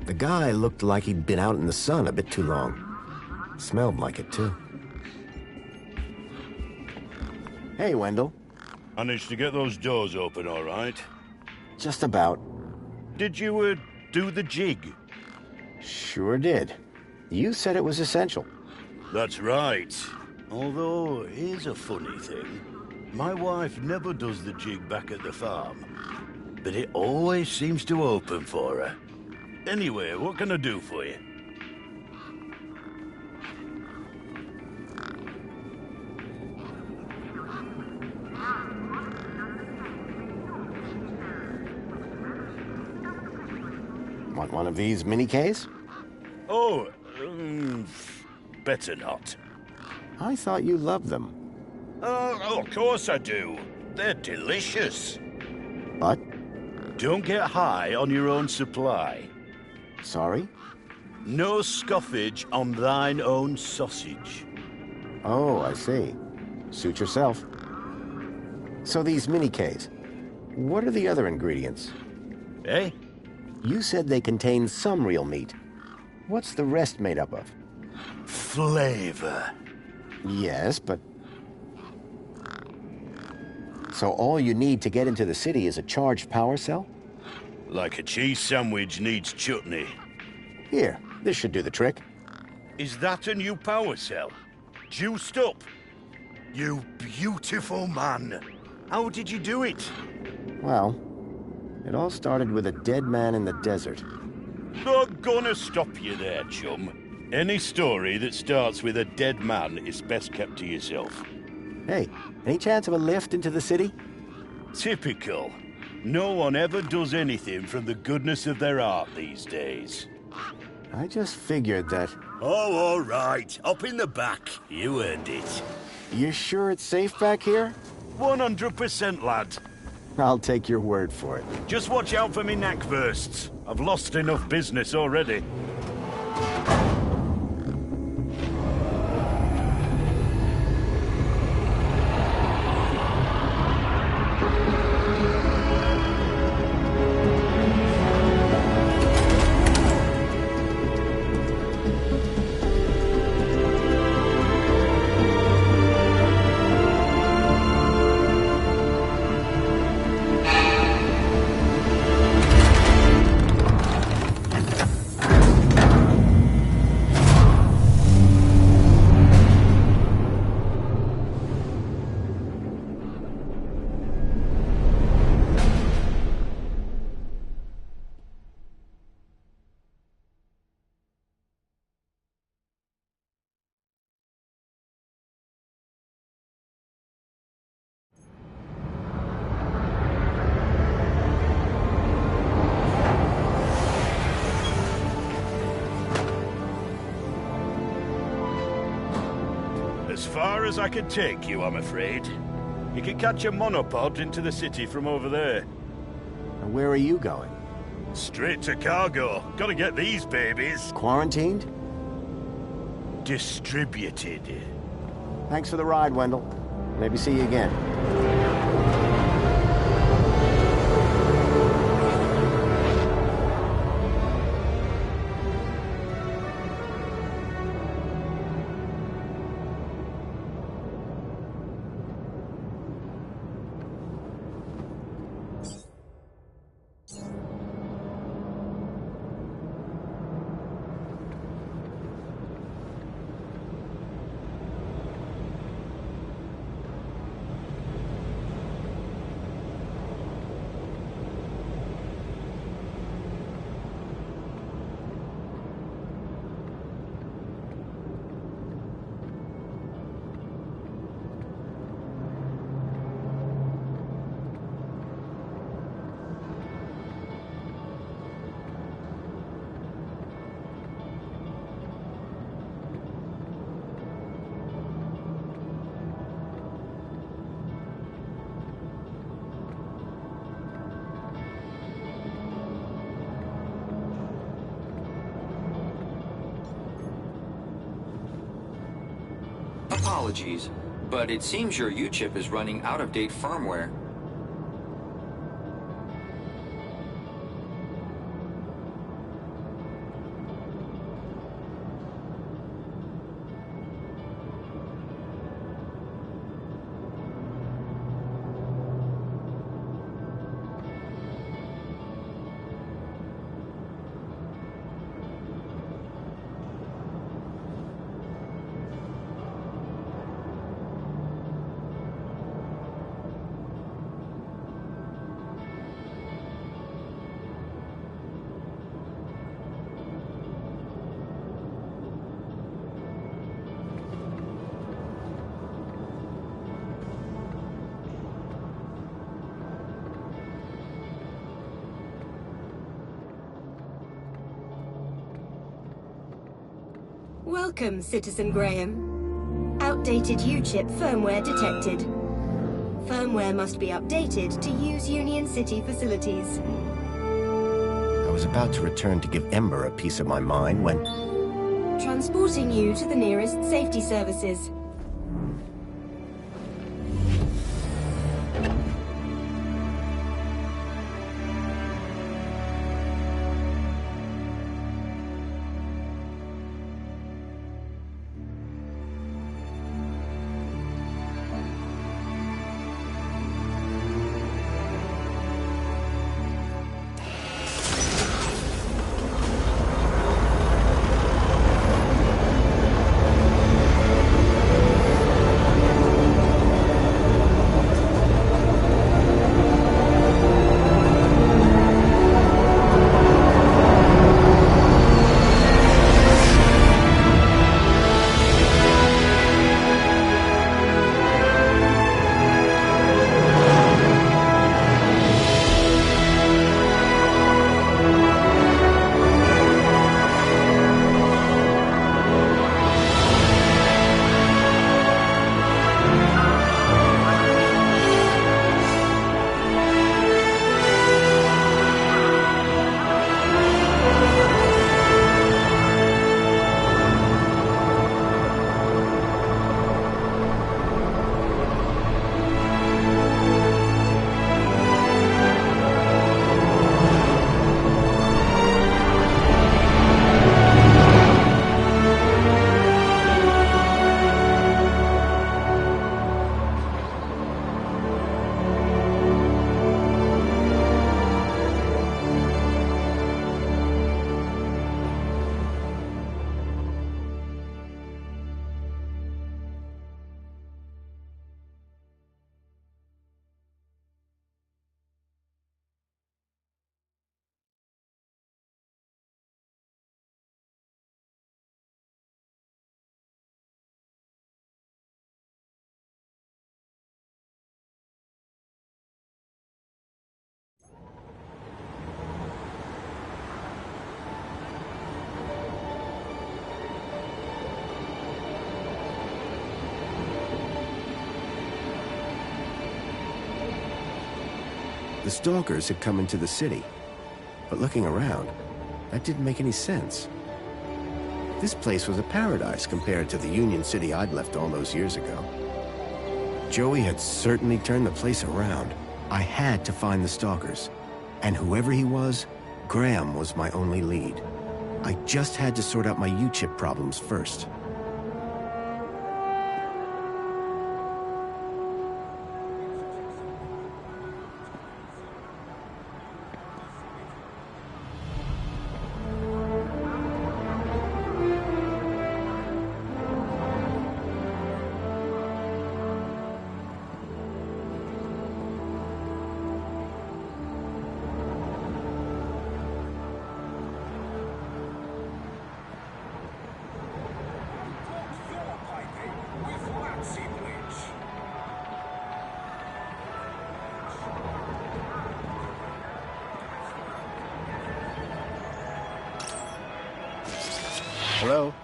The guy looked like he'd been out in the sun a bit too long. Smelled like it, too. Hey, Wendell. Managed to get those doors open all right? Just about. Did you, do the jig? Sure did. You said it was essential. That's right. Although, here's a funny thing. My wife never does the jig back at the farm. But it always seems to open for her. Anyway, what can I do for you? Want one of these mini Ks? Oh, better not. I thought you loved them. Oh, of course I do. They're delicious. But? Don't get high on your own supply. Sorry? No scoffage on thine own sausage. Oh, I see. Suit yourself. So these mini Ks, what are the other ingredients? Eh? You said they contain some real meat. What's the rest made up of? Flavor. Yes, but... So all you need to get into the city is a charged power cell? Like a cheese sandwich needs chutney. Here, this should do the trick. Is that a new power cell? Juiced up? You beautiful man. How did you do it? Well, it all started with a dead man in the desert. Not gonna stop you there, chum. Any story that starts with a dead man is best kept to yourself. Hey, any chance of a lift into the city? Typical. No one ever does anything from the goodness of their heart these days. I just figured that... Oh, all right. Up in the back. You earned it. You sure it's safe back here? 100%, lad. I'll take your word for it. Just watch out for me neck bursts. I've lost enough business already. As far as I can take you, I'm afraid. You can catch a monopod into the city from over there. And where are you going? Straight to cargo. Gotta get these babies Quarantined? distributed. Thanks for the ride, Wendell. Maybe see you again. Apologies, but it seems your U-chip is running out-of-date firmware. Welcome, Citizen Graham. Outdated U-chip firmware detected. Firmware must be updated to use Union City facilities. I was about to return to give Ember a piece of my mind when... Transporting you to the nearest safety services. The stalkers had come into the city. But looking around, that didn't make any sense. This place was a paradise compared to the Union City I'd left all those years ago. Joey had certainly turned the place around. I had to find the stalkers. And whoever he was, Graham was my only lead. I just had to sort out my U-chip problems first. Hello?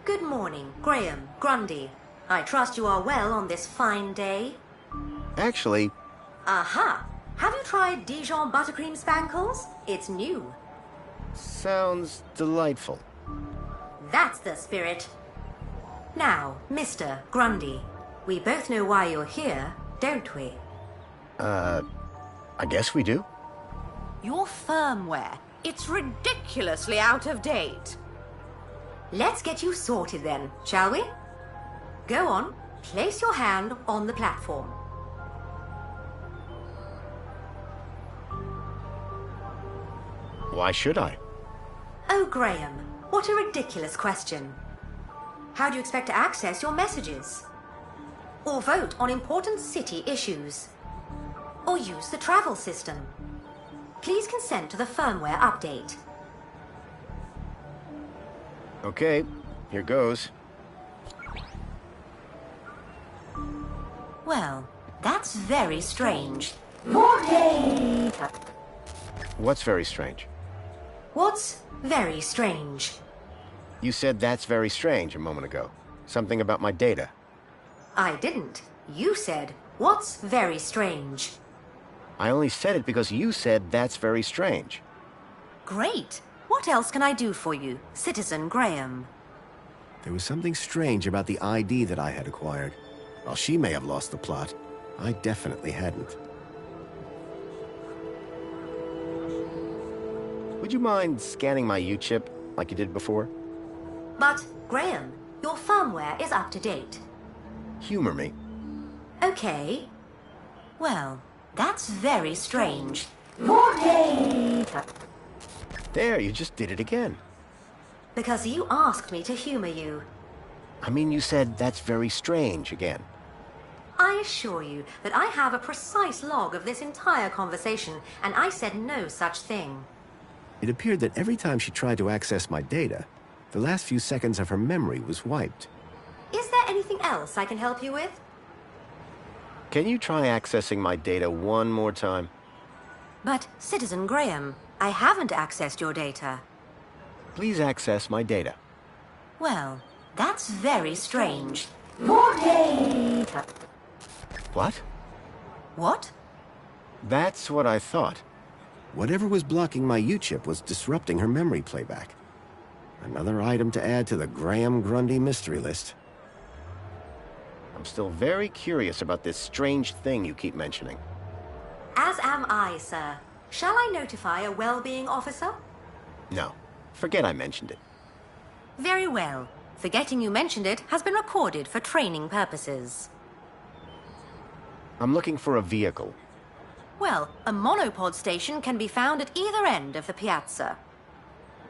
Good morning, Graham, Grundy. I trust you are well on this fine day. Actually... Aha! Have you tried Dijon buttercream spankles? It's new. Sounds delightful. That's the spirit. Now, Mr. Grundy, we both know why you're here, don't we? I guess we do. Your firmware. It's ridiculously out of date. Let's get you sorted then, shall we? Go on, place your hand on the platform. Why should I? Oh, Graham, what a ridiculous question. How do you expect to access your messages? Or vote on important city issues? Or use the travel system? Please consent to the firmware update. Okay, here goes. Well, that's very strange. What's very strange? What's very strange? You said that's very strange a moment ago. Something about my data. I didn't. You said, what's very strange? I only said it because you said that's very strange. Great. What else can I do for you, Citizen Graham? There was something strange about the ID that I had acquired. While she may have lost the plot, I definitely hadn't. Would you mind scanning my U-chip like you did before? But, Graham, your firmware is up to date. Humor me. Okay. Well, that's very strange. There, you just did it again. Because you asked me to humor you. I mean, you said that's very strange again. I assure you that I have a precise log of this entire conversation, and I said no such thing. It appeared that every time she tried to access my data, the last few seconds of her memory was wiped. Is there anything else I can help you with? Can you try accessing my data one more time? But, Citizen Graham, I haven't accessed your data. Please access my data. Well, that's very strange. What? What? That's what I thought. Whatever was blocking my U-chip was disrupting her memory playback. Another item to add to the Graham Grundy mystery list. I'm still very curious about this strange thing you keep mentioning. As am I, sir. Shall I notify a well-being officer? No, forget I mentioned it. Very well. Forgetting you mentioned it has been recorded for training purposes. I'm looking for a vehicle. Well, a monopod station can be found at either end of the piazza.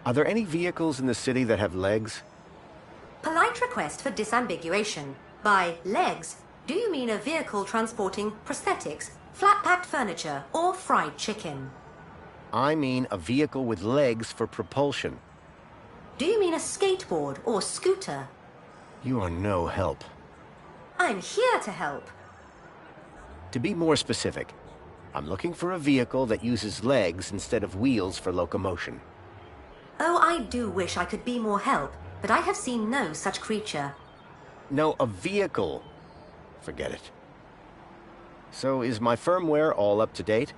Are there any vehicles in the city that have legs? Polite request for disambiguation. By legs, do you mean a vehicle transporting prosthetics, flat-packed furniture, or fried chicken? I mean a vehicle with legs for propulsion. Do you mean a skateboard or scooter? You are no help. I'm here to help. To be more specific, I'm looking for a vehicle that uses legs instead of wheels for locomotion. Oh, I do wish I could be more help, but I have seen no such creature. No, a vehicle. Forget it. So is my firmware all up to date?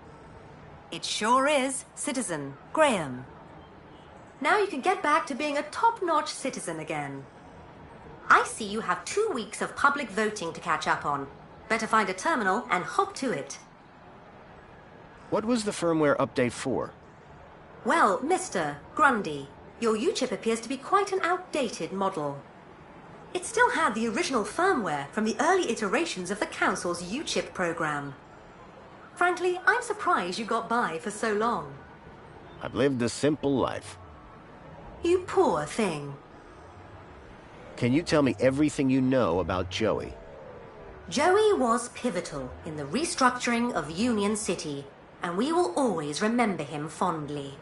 It sure is, Citizen Graham. Now you can get back to being a top-notch citizen again. I see you have 2 weeks of public voting to catch up on. Better find a terminal and hop to it. What was the firmware update for? Well, Mr. Grundy, your U-chip appears to be quite an outdated model. It still had the original firmware from the early iterations of the Council's U-chip program. Frankly, I'm surprised you got by for so long. I've lived a simple life. You poor thing. Can you tell me everything you know about Joey? Joey was pivotal in the restructuring of Union City, and we will always remember him fondly.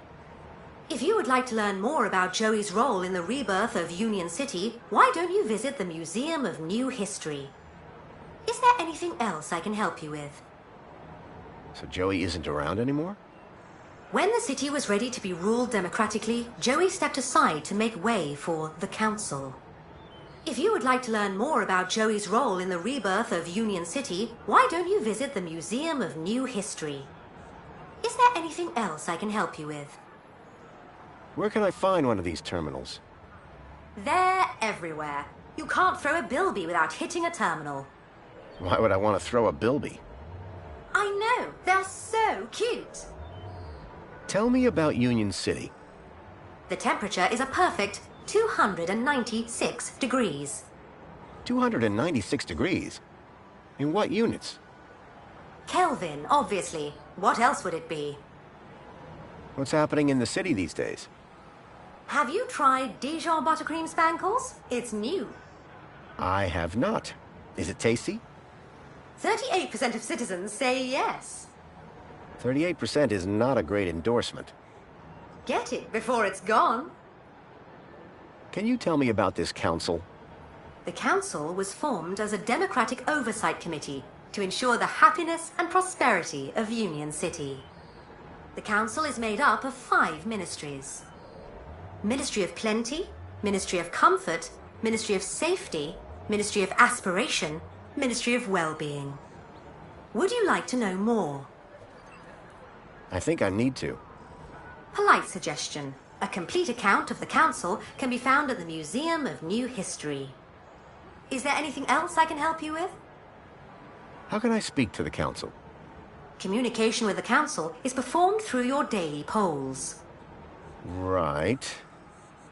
If you would like to learn more about Joey's role in the rebirth of Union City, why don't you visit the Museum of New History? Is there anything else I can help you with? So Joey isn't around anymore? When the city was ready to be ruled democratically, Joey stepped aside to make way for the Council. If you would like to learn more about Joey's role in the rebirth of Union City, why don't you visit the Museum of New History? Is there anything else I can help you with? Where can I find one of these terminals? They're everywhere. You can't throw a bilby without hitting a terminal. Why would I want to throw a bilby? I know, they're so cute. Tell me about Union City. The temperature is a perfect 296 degrees. 296 degrees? In what units? Kelvin, obviously. What else would it be? What's happening in the city these days? Have you tried Dijon buttercream spankles? It's new. I have not. Is it tasty? 38% of citizens say yes. 38% is not a great endorsement. Get it before it's gone. Can you tell me about this council? The council was formed as a democratic oversight committee to ensure the happiness and prosperity of Union City. The council is made up of 5 ministries. Ministry of Plenty, Ministry of Comfort, Ministry of Safety, Ministry of Aspiration, Ministry of Well-being. Would you like to know more? I think I need to. Polite suggestion. A complete account of the council can be found at the Museum of New History. Is there anything else I can help you with? How can I speak to the council? Communication with the council is performed through your daily polls. Right.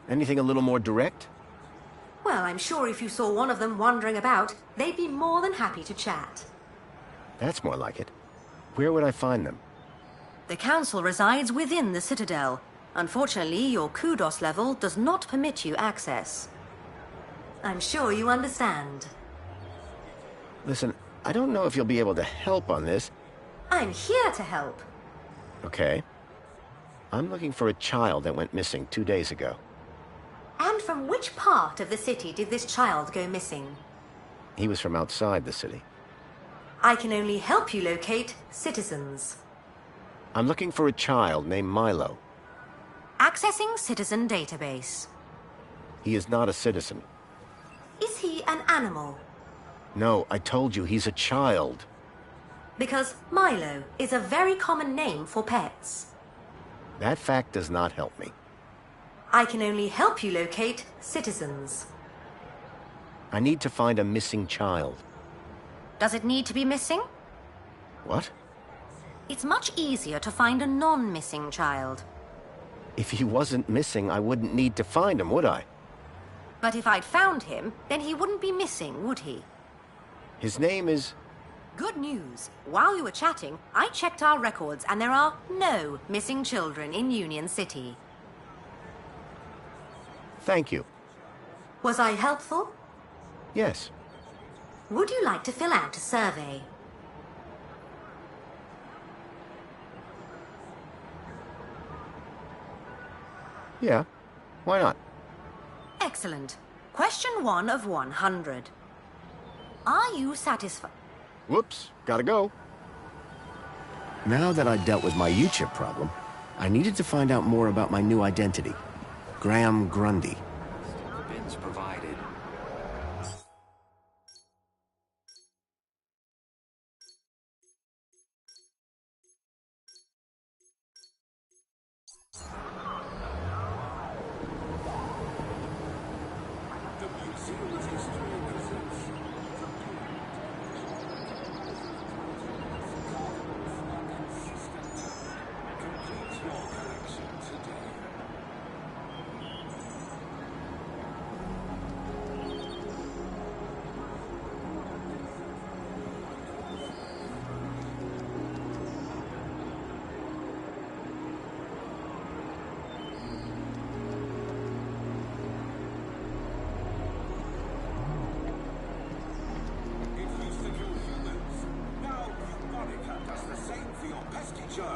Anything a little more direct? Well, I'm sure if you saw one of them wandering about, they'd be more than happy to chat. That's more like it. Where would I find them? The council resides within the Citadel. Unfortunately, your kudos level does not permit you access. I'm sure you understand. Listen, I don't know if you'll be able to help on this. I'm here to help. Okay. I'm looking for a child that went missing 2 days ago. And from which part of the city did this child go missing? He was from outside the city. I can only help you locate citizens. I'm looking for a child named Milo. Accessing citizen database. He is not a citizen. Is he an animal? No, I told you he's a child. Because Milo is a very common name for pets. That fact does not help me. I can only help you locate citizens. I need to find a missing child. Does it need to be missing? What? It's much easier to find a non-missing child. If he wasn't missing, I wouldn't need to find him, would I? But if I'd found him, then he wouldn't be missing, would he? His name is... Good news. While you were chatting, I checked our records and there are no missing children in Union City. Thank you. Was I helpful? Yes. Would you like to fill out a survey? Yeah. Why not? Excellent. Question 1 of 100. Are you satisfied? Whoops. Gotta go. Now that I'd dealt with my U-chip problem, I needed to find out more about my new identity. Graham Grundy. Bins provided.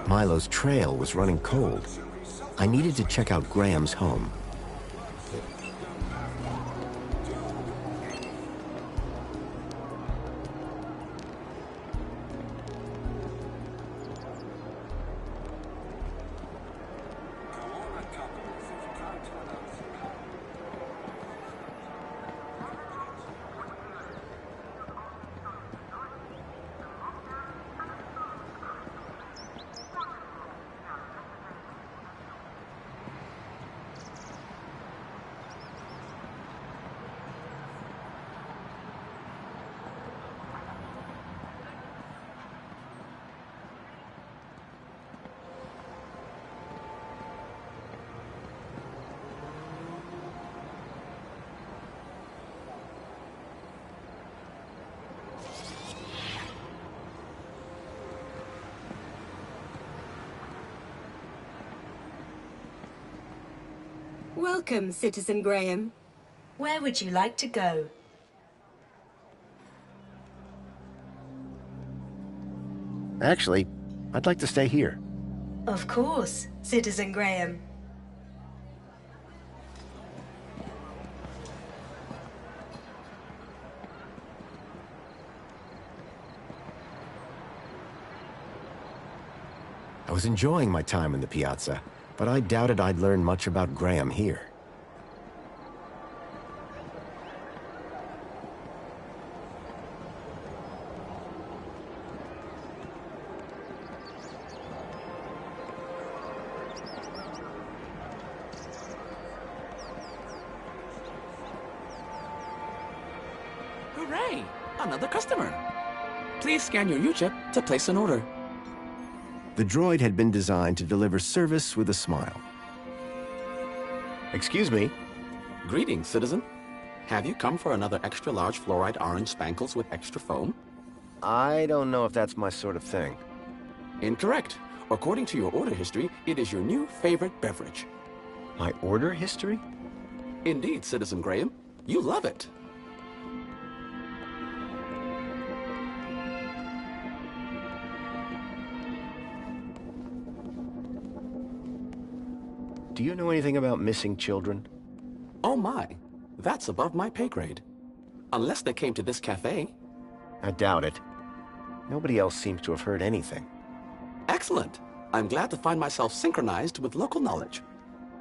Milo's trail was running cold. I needed to check out Graham's home. Welcome, Citizen Graham. Where would you like to go? Actually, I'd like to stay here. Of course, Citizen Graham. I was enjoying my time in the piazza, but I doubted I'd learn much about Graham here. Hooray! Another customer. Please scan your U-chip to place an order. The droid had been designed to deliver service with a smile. Excuse me. Greetings, citizen. Have you come for another extra large fluoride orange spankles with extra foam? I don't know if that's my sort of thing. Incorrect. According to your order history, it is your new favorite beverage. My order history? Indeed, Citizen Graham. You love it. Do you know anything about missing children? Oh my, that's above my pay grade. Unless they came to this cafe. I doubt it. Nobody else seems to have heard anything. Excellent. I'm glad to find myself synchronized with local knowledge.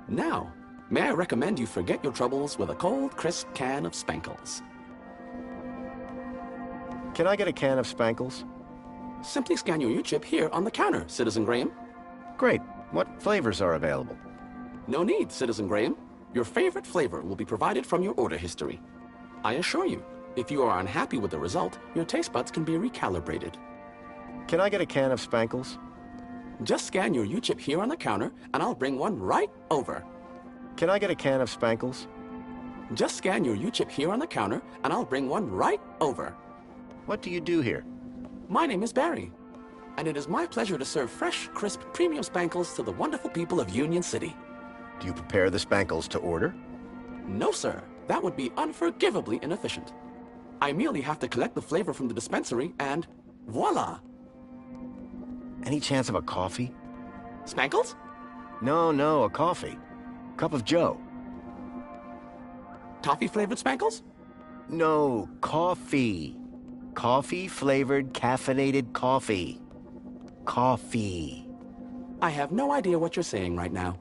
Now, may I recommend you forget your troubles with a cold, crisp can of Spankles. Can I get a can of Spankles? Simply scan your U-chip here on the counter, Citizen Graham. Great. What flavors are available? No need, Citizen Graham. Your favorite flavor will be provided from your order history. I assure you, if you are unhappy with the result, your taste buds can be recalibrated. Can I get a can of Spankles? Just scan your U-chip here on the counter, and I'll bring one right over. Can I get a can of Spankles? Just scan your U-chip here on the counter, and I'll bring one right over. What do you do here? My name is Barry, and it is my pleasure to serve fresh, crisp, premium Spankles to the wonderful people of Union City. Do you prepare the Spankles to order? No, sir. That would be unforgivably inefficient. I merely have to collect the flavor from the dispensary and voila! Any chance of a coffee? Spankles? No, a coffee. Cup of joe. Toffee-flavored Spankles? No, coffee. Coffee-flavored caffeinated coffee. Coffee. I have no idea what you're saying right now.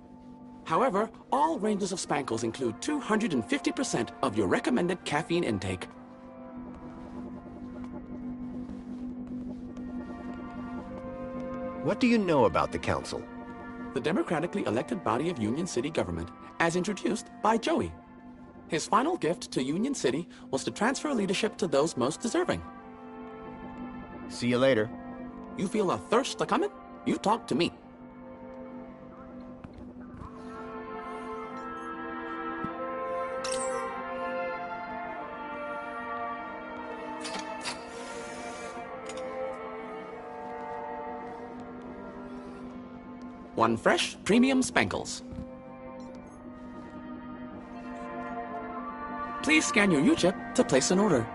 However, all ranges of Spankles include 250% of your recommended caffeine intake. What do you know about the council? The democratically elected body of Union City government, as introduced by Joey. His final gift to Union City was to transfer leadership to those most deserving. See you later. You feel a thirst a coming? You talk to me. One fresh, premium Spankles. Please scan your U-chip to place an order.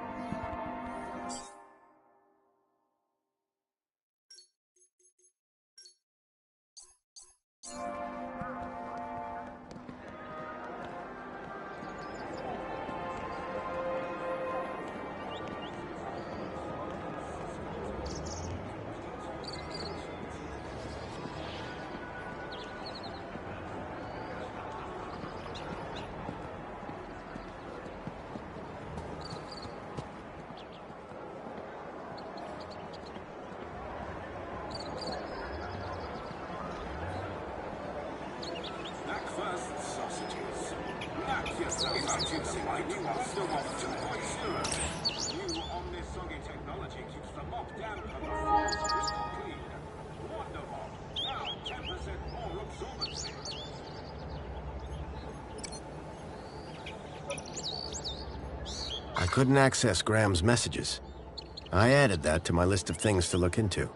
I couldn't access Graham's messages. I added that to my list of things to look into.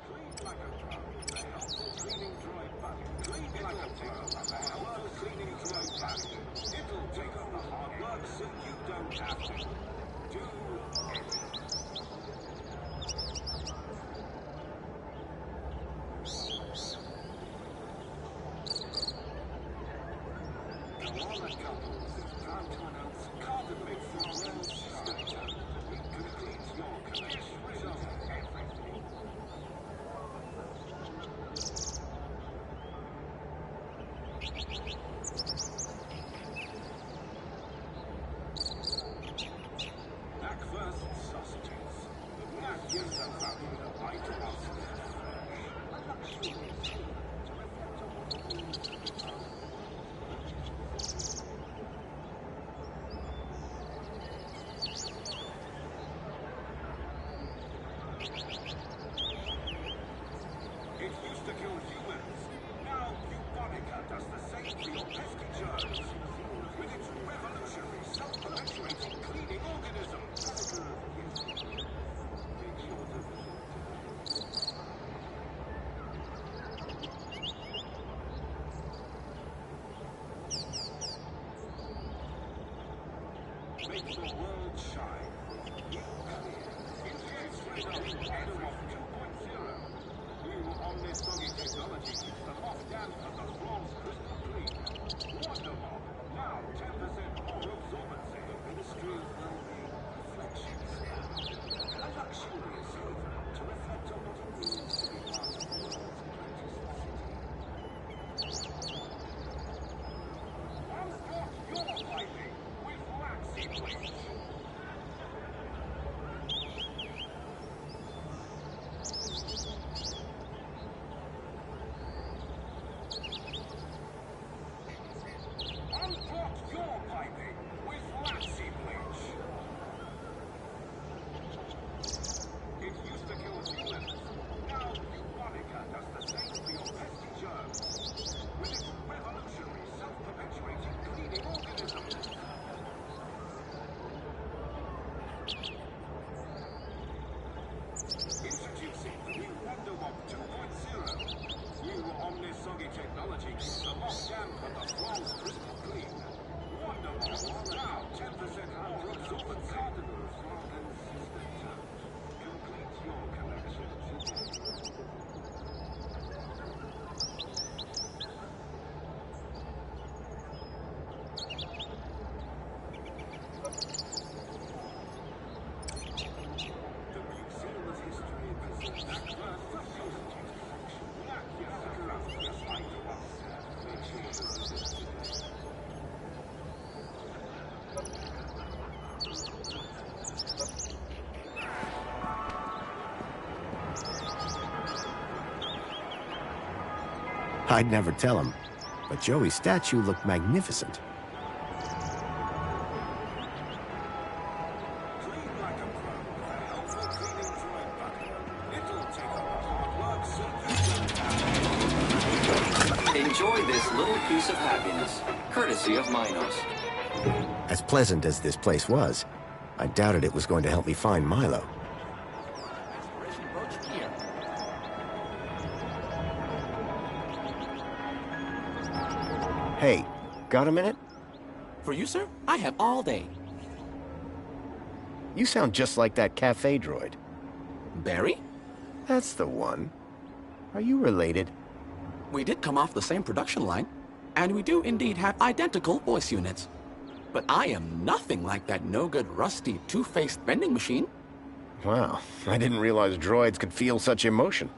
Make the world shine. You clear. Introduce Freedom 2.0. New Omnisonic technology keeps the moth damp and the floors crystal clean. Wonder Moth, now 10% more absorbency. The Ministry of Wellbeing Reflections. A luxurious haven to reflect on what it means to be part of the world's greatest city. Unstop your piping with waxy bleach. Unclog your piping with waxy bleach. It used to kill a few lemons. Now Eubonica does the same for your pesky germs. With its revolutionary self-perpetuating cleaning organism. Introducing the new Wonder Moth 2.0. New Omnisoggy technology keeps the moth damp and the floors crystal clean. Wonder Moth, now 10% more absorbent cardinals and system. Complete your collection today. The Museum of History presents that first proposal to collection. Just like the one. Make sure you visit today. I'd never tell him, but Joey's statue looked magnificent. Clean like a pro with a helpful cleaning droid bucket. It'll take a lot of hard work, so you don't. Enjoy this little piece of happiness, courtesy of Minos. As pleasant as this place was, I doubted it was going to help me find Milo. Aspiration brooch here. Hey, got a minute? For you, sir, I have all day. You sound just like that cafe droid. Barry? That's the one. Are you related? We did come off the same production line, and we do indeed have identical voice units. But I am nothing like that no-good, rusty, two-faced vending machine. Wow, I didn't realize droids could feel such emotion.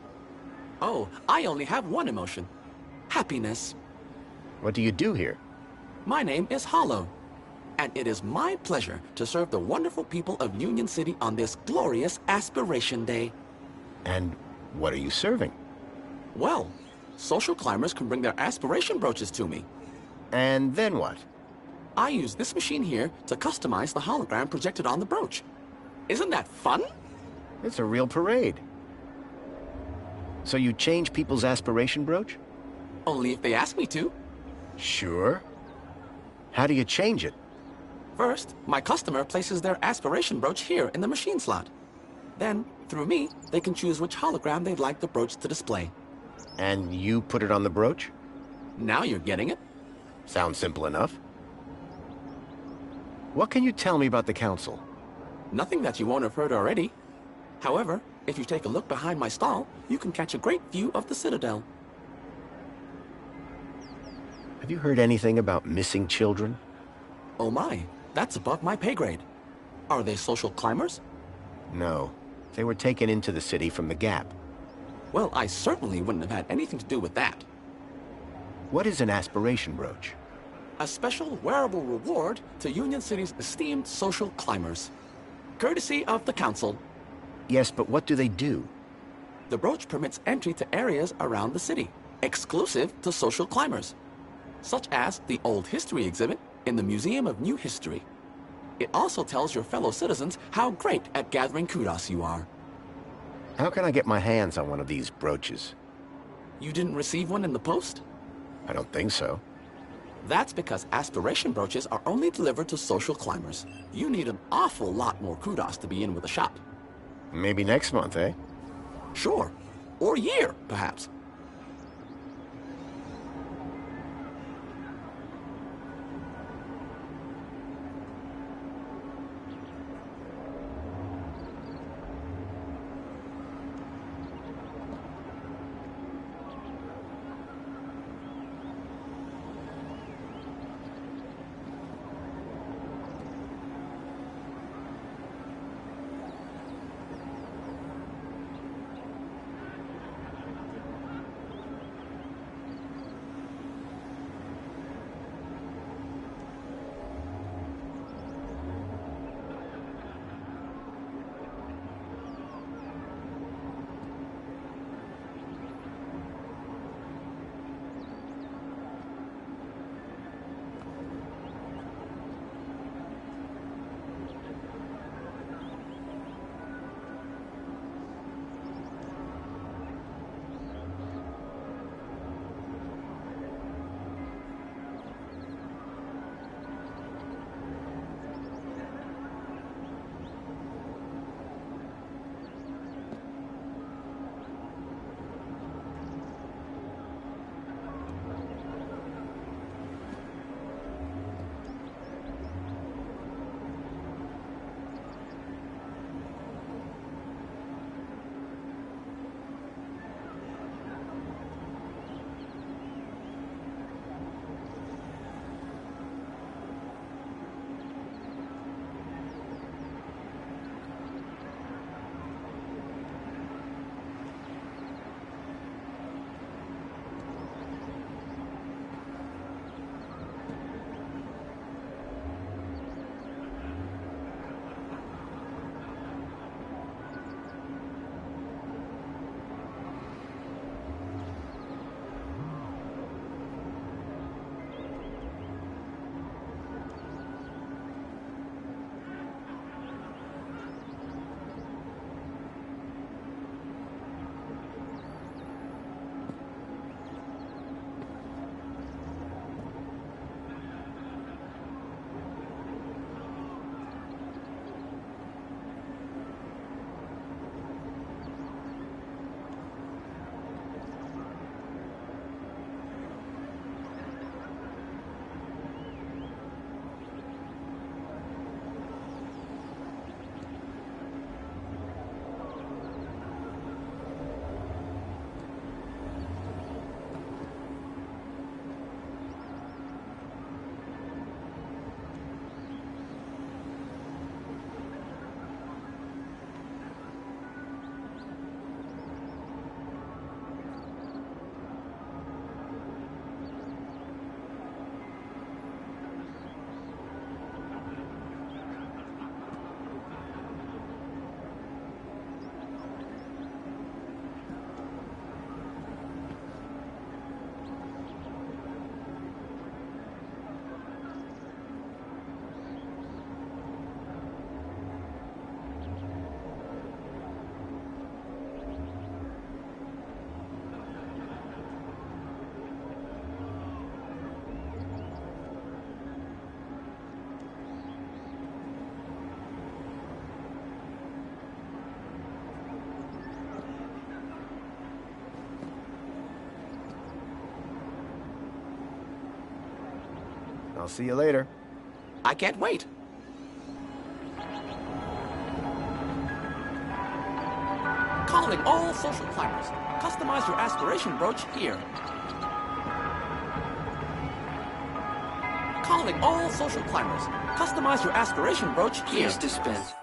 Oh, I only have one emotion. Happiness. What do you do here? My name is Hollow, and it is my pleasure to serve the wonderful people of Union City on this glorious Aspiration Day. And what are you serving? Well, social climbers can bring their aspiration brooches to me. And then what? I use this machine here to customize the hologram projected on the brooch. Isn't that fun? It's a real parade. So you change people's aspiration brooch? Only if they ask me to. Sure. How do you change it? First, my customer places their aspiration brooch here in the machine slot. Then, through me, they can choose which hologram they'd like the brooch to display. And you put it on the brooch? Now you're getting it. Sounds simple enough. What can you tell me about the Council? Nothing that you won't have heard already. However, if you take a look behind my stall, you can catch a great view of the Citadel. Have you heard anything about missing children? Oh my, that's above my pay grade. Are they social climbers? No. They were taken into the city from the Gap. Well, I certainly wouldn't have had anything to do with that. What is an aspiration brooch? A special wearable reward to Union City's esteemed social climbers. Courtesy of the Council. Yes, but what do they do? The brooch permits entry to areas around the city, exclusive to social climbers, such as the Old History exhibit in the Museum of New History. It also tells your fellow citizens how great at gathering kudos you are. How can I get my hands on one of these brooches? You didn't receive one in the post? I don't think so. That's because aspiration brooches are only delivered to social climbers. You need an awful lot more kudos to be in with the shop. Maybe next month, eh? Sure. Or year, perhaps. I'll see you later. I can't wait. Calling all social climbers. Customize your aspiration brooch here. calling all social climbers. Customize your aspiration brooch here. Please dispense.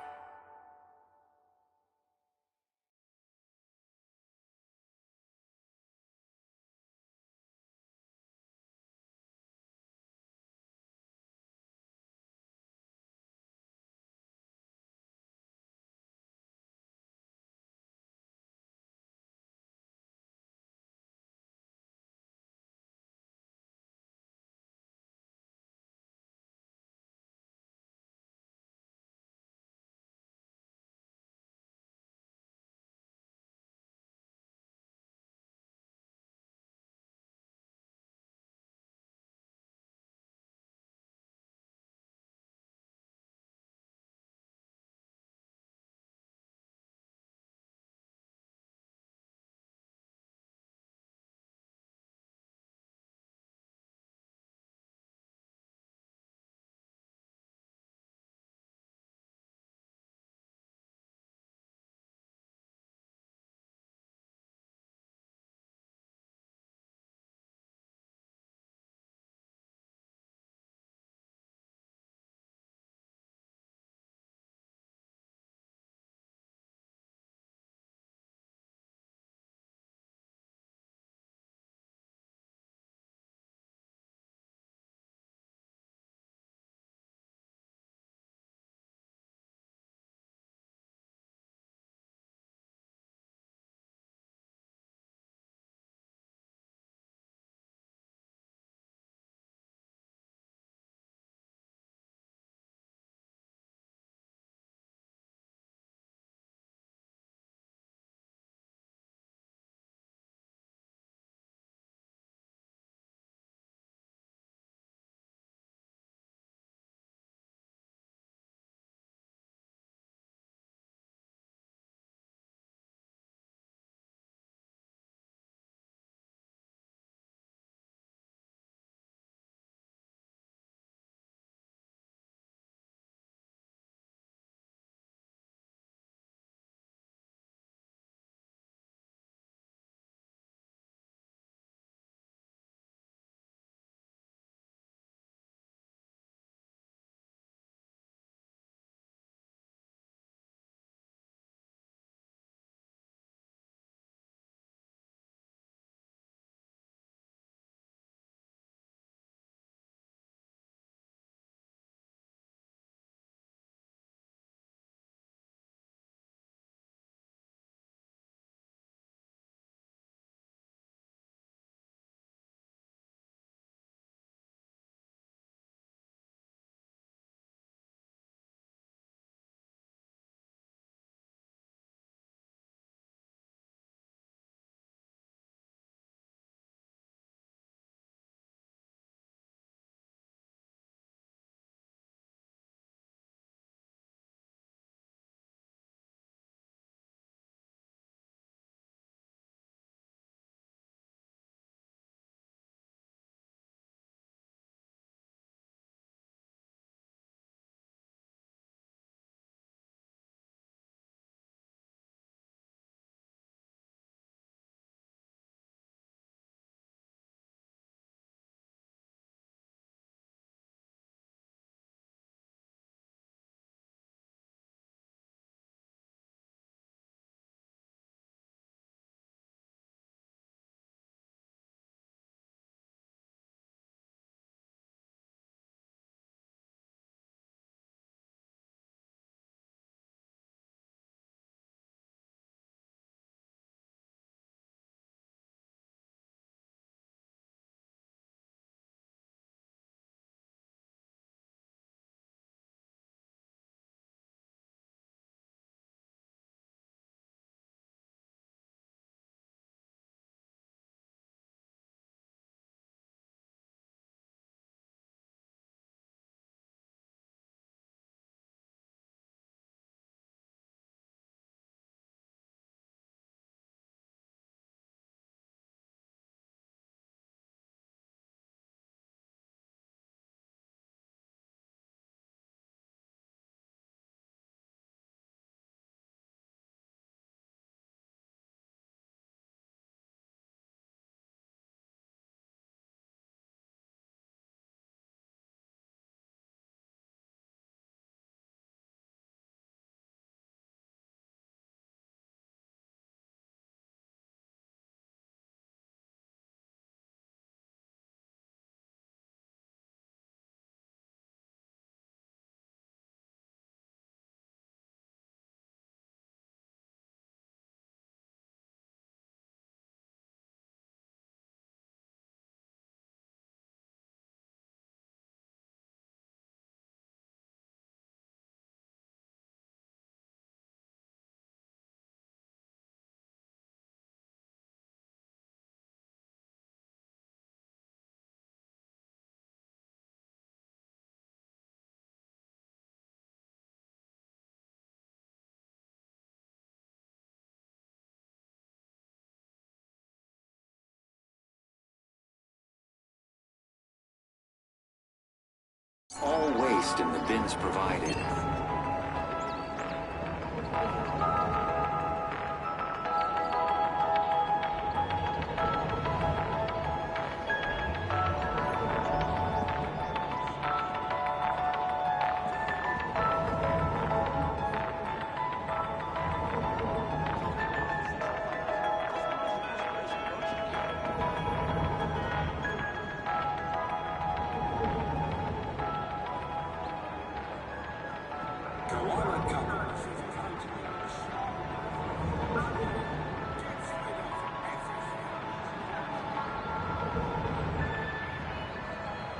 All waste in the bins provided.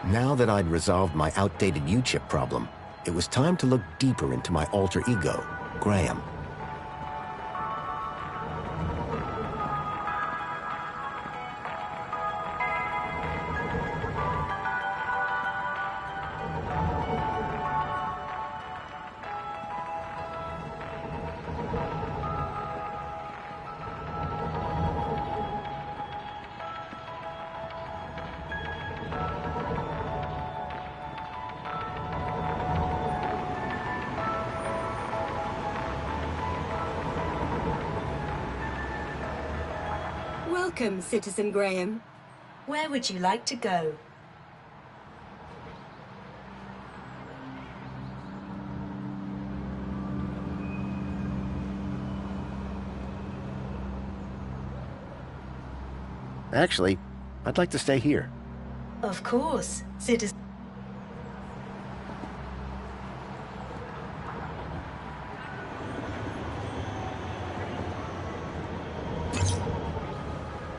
Now that I'd resolved my outdated U-chip problem, it was time to look deeper into my alter ego, Graham. Welcome, Citizen Graham. Where would you like to go? Actually, I'd like to stay here. Of course, Citizen...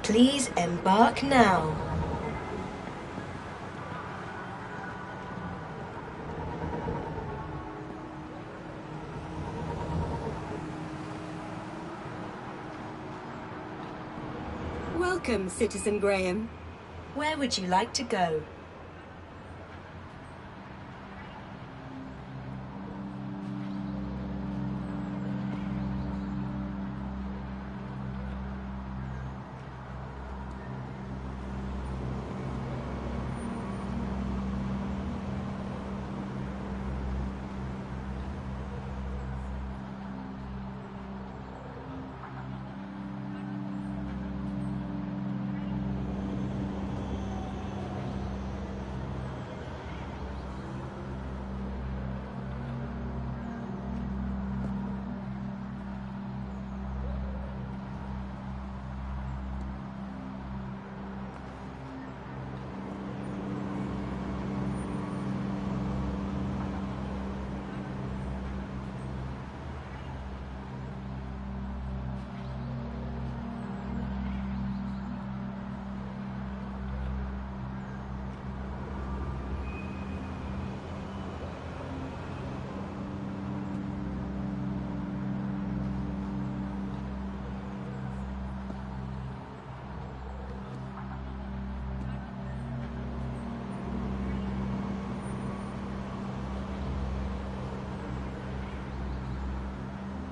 Please embark now. Welcome, Citizen Graham. Where would you like to go?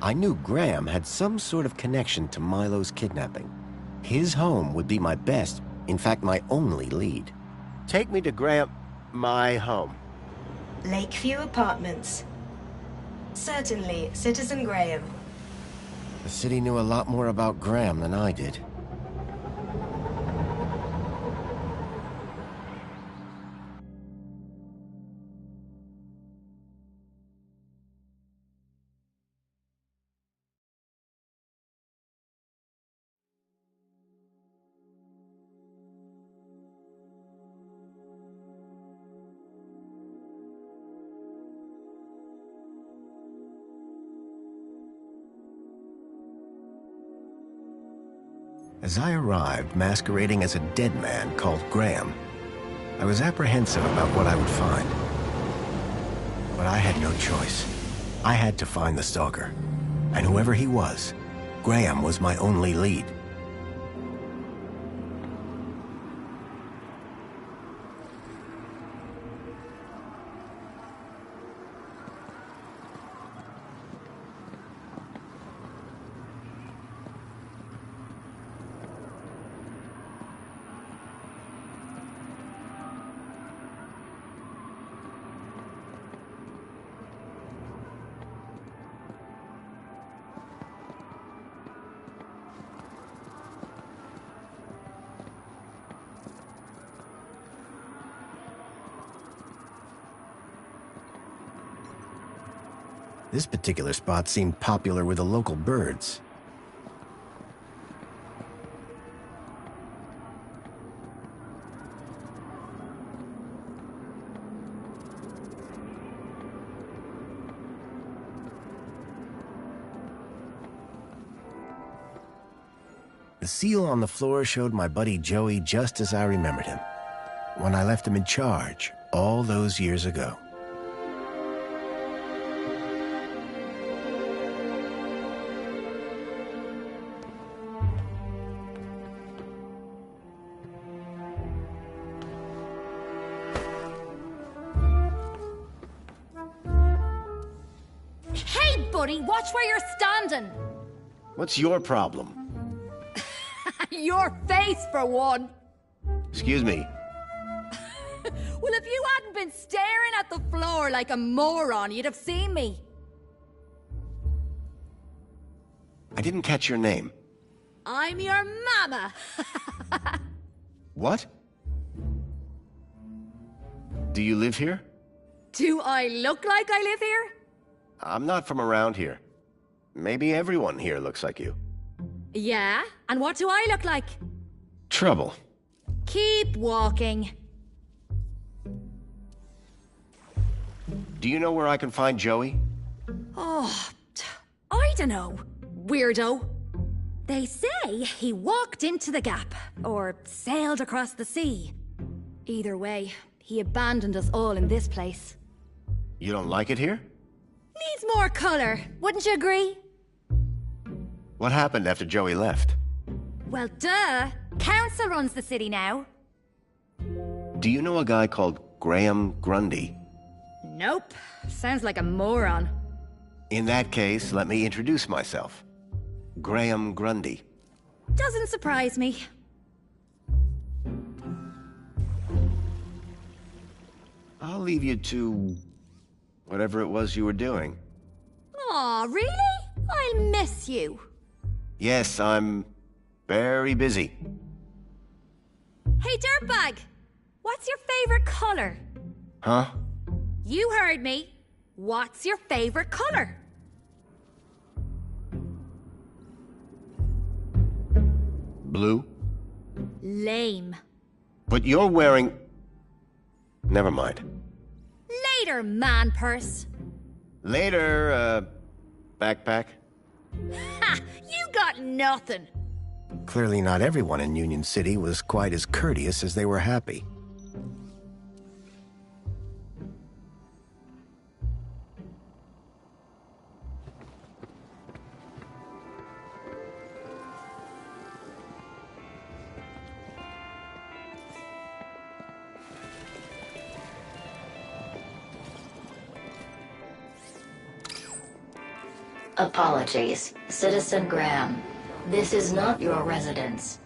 I knew Graham had some sort of connection to Milo's kidnapping. His home would be my best, in fact, my only lead. Take me to Graham... my home. Lakeview Apartments. Certainly, Citizen Graham. The city knew a lot more about Graham than I did. As I arrived masquerading as a dead man called Graham, I was apprehensive about what I would find. But I had no choice. I had to find the stalker. And whoever he was, Graham was my only lead. This particular spot seemed popular with the local birds. The seal on the floor showed my buddy Joey just as I remembered him, when I left him in charge all those years ago. Hey, buddy, watch where you're standing. What's your problem? Your face, for one. Excuse me. Well, if you hadn't been staring at the floor like a moron, you'd have seen me. I didn't catch your name. I'm your mama. What? Do you live here? Do I look like I live here? I'm not from around here. Maybe everyone here looks like you. Yeah? And what do I look like? Trouble. Keep walking. Do you know where I can find Joey? Oh, I don't know. Weirdo. They say he walked into the gap, or sailed across the sea. Either way, he abandoned us all in this place. You don't like it here? Needs more color, wouldn't you agree? What happened after Joey left? Well, duh. Council runs the city now. Do you know a guy called Graham Grundy? Nope. Sounds like a moron. In that case, let me introduce myself. Graham Grundy. Doesn't surprise me. I'll leave you to whatever it was you were doing. Aw, really? I'll miss you. Yes, I'm very busy. Hey, dirtbag! What's your favorite color? Huh? You heard me. What's your favorite color? Blue? Lame. But you're wearing... Never mind. Later, man purse. Later, backpack. Ha! You got nothing. Clearly not everyone in Union City was quite as courteous as they were happy. Apologies, Citizen Graham. This is not your residence.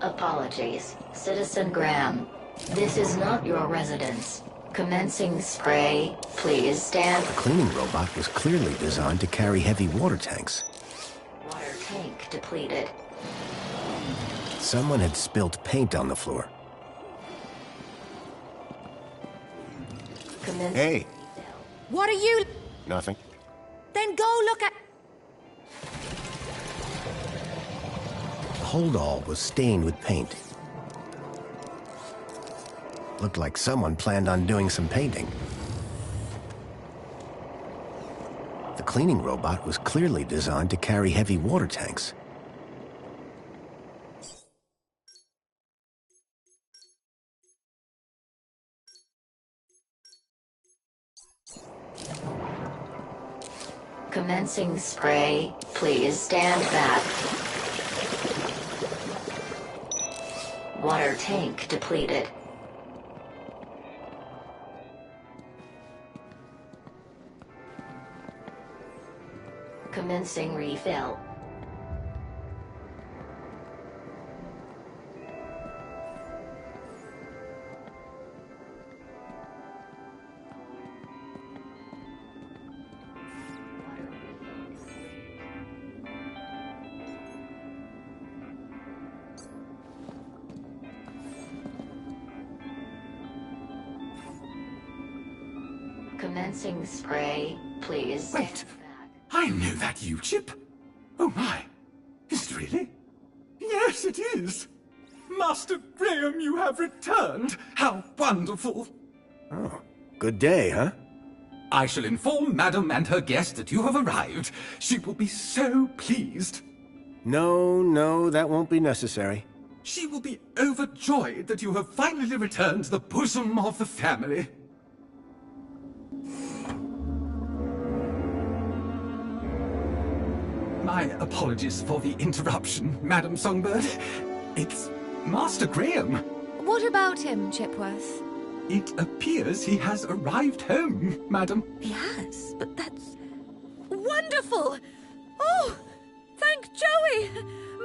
Apologies, Citizen Graham. This is not your residence. Commencing spray, please stand. The cleaning robot was clearly designed to carry heavy water tanks. Water tank depleted. Someone had spilt paint on the floor. Hey! What are you... Nothing. Then go look at... The holdall was stained with paint. Looked like someone planned on doing some painting. The cleaning robot was clearly designed to carry heavy water tanks. Commencing spray, please stand back. Water tank depleted. Commencing refill. Commencing spray, please. Wait, I know that U-chip. Oh my, is it really? Yes, it is. Master Graham, you have returned. How wonderful. Oh, good day, huh? I shall inform Madam and her guest that you have arrived. She will be so pleased. No, that won't be necessary. She will be overjoyed that you have finally returned to the bosom of the family. My apologies for the interruption, Madam Songbird. It's Master Graham. What about him, Chipworth? It appears he has arrived home, Madam. He has, but that's wonderful! Oh, thank Joey!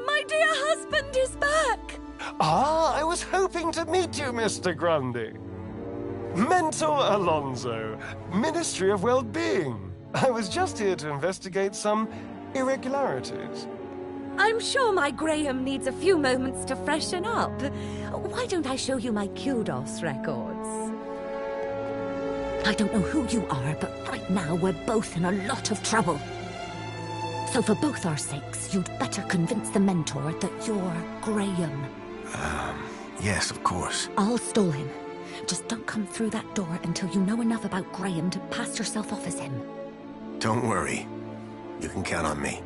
My dear husband is back! Ah, I was hoping to meet you, Mr. Grundy. Mentor Alonso, Ministry of Well-Being. I was just here to investigate some irregularities. I'm sure my Graham needs a few moments to freshen up. Why don't I show you my kudos records? I don't know who you are, but right now we're both in a lot of trouble. So for both our sakes, you'd better convince the mentor that you're Graham. Yes, of course. I'll stall him. Just don't come through that door until you know enough about Graham to pass yourself off as him. Don't worry. You can count on me.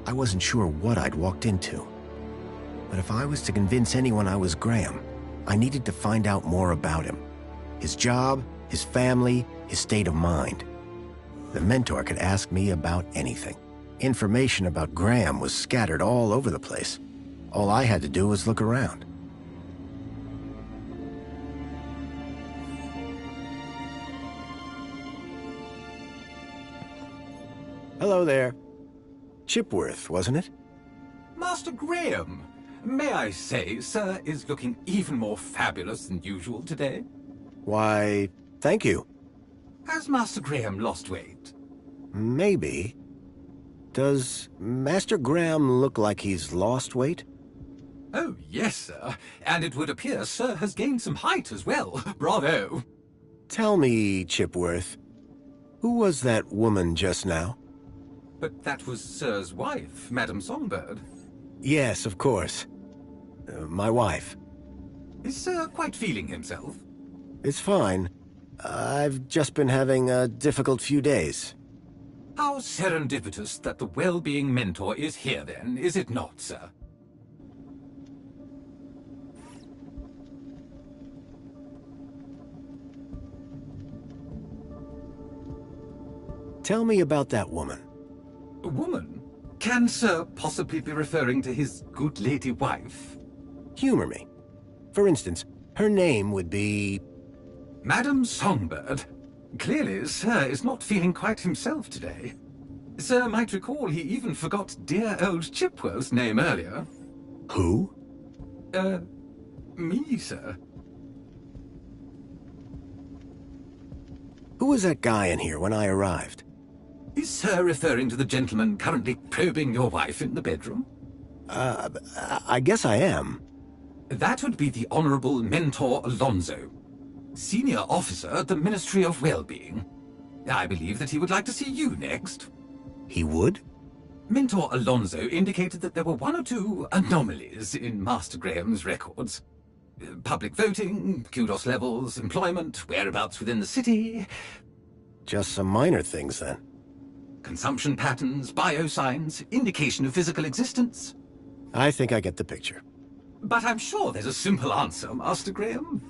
I wasn't sure what I'd walked into. But if I was to convince anyone I was Graham, I needed to find out more about him. His job, his family, his state of mind. The mentor could ask me about anything. Information about Graham was scattered all over the place. All I had to do was look around. Hello there. Chipworth, wasn't it? Master Graham, may I say, sir is looking even more fabulous than usual today. Why, thank you. Has Master Graham lost weight? Maybe. Does Master Graham look like he's lost weight? Oh, yes, sir. And it would appear sir has gained some height as well. Bravo. Tell me, Chipworth, who was that woman just now? But that was sir's wife, Madam Songbird. Yes, of course. My wife. Is sir quite feeling himself? It's fine. I've just been having a difficult few days. How serendipitous that the well-being mentor is here then, is it not, sir? Tell me about that woman. A woman? Can sir possibly be referring to his good lady wife? Humor me. For instance, her name would be... Madam Songbird. Clearly, sir is not feeling quite himself today. Sir might recall he even forgot dear old Chipworth's name earlier. Who? Me, sir. Who was that guy in here when I arrived? Is sir referring to the gentleman currently probing your wife in the bedroom? I guess I am. That would be the Honorable Mentor Alonso, Senior Officer at the Ministry of Well-Being. I believe that he would like to see you next. He would? Mentor Alonso indicated that there were one or two anomalies in Master Graham's records. Public voting, kudos levels, employment, whereabouts within the city. Just some minor things, then. Consumption patterns, biosigns, indication of physical existence. I think I get the picture. But I'm sure there's a simple answer, Master Graham.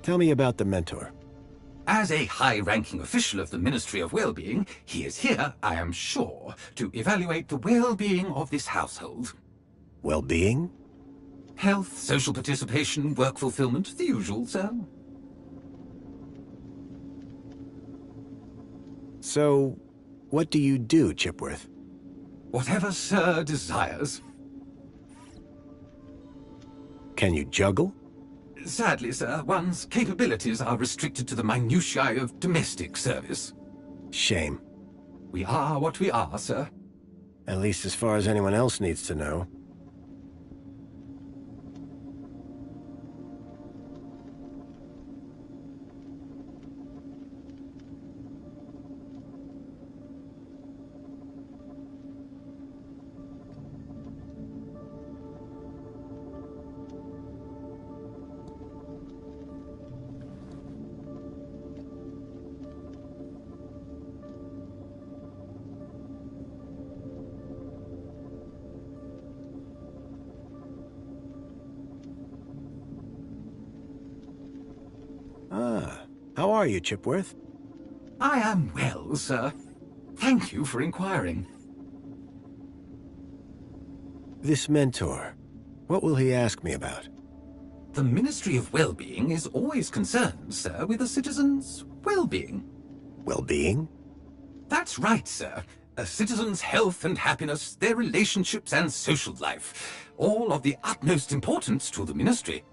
Tell me about the mentor. As a high-ranking official of the Ministry of Well-being, he is here, I am sure, to evaluate the well-being of this household. Well-being? Health, social participation, work fulfillment, the usual, sir. So, what do you do, Chipworth? Whatever Sir desires. Can you juggle? Sadly, sir, one's capabilities are restricted to the minutiae of domestic service. Shame. We are what we are, sir. At least as far as anyone else needs to know. How are you, Chipworth? I am well, sir. Thank you for inquiring. This mentor, what will he ask me about? The Ministry of Well-being is always concerned, sir, with a citizen's well-being. Well-being? That's right, sir. A citizen's health and happiness, their relationships and social life, all of the utmost importance to the Ministry.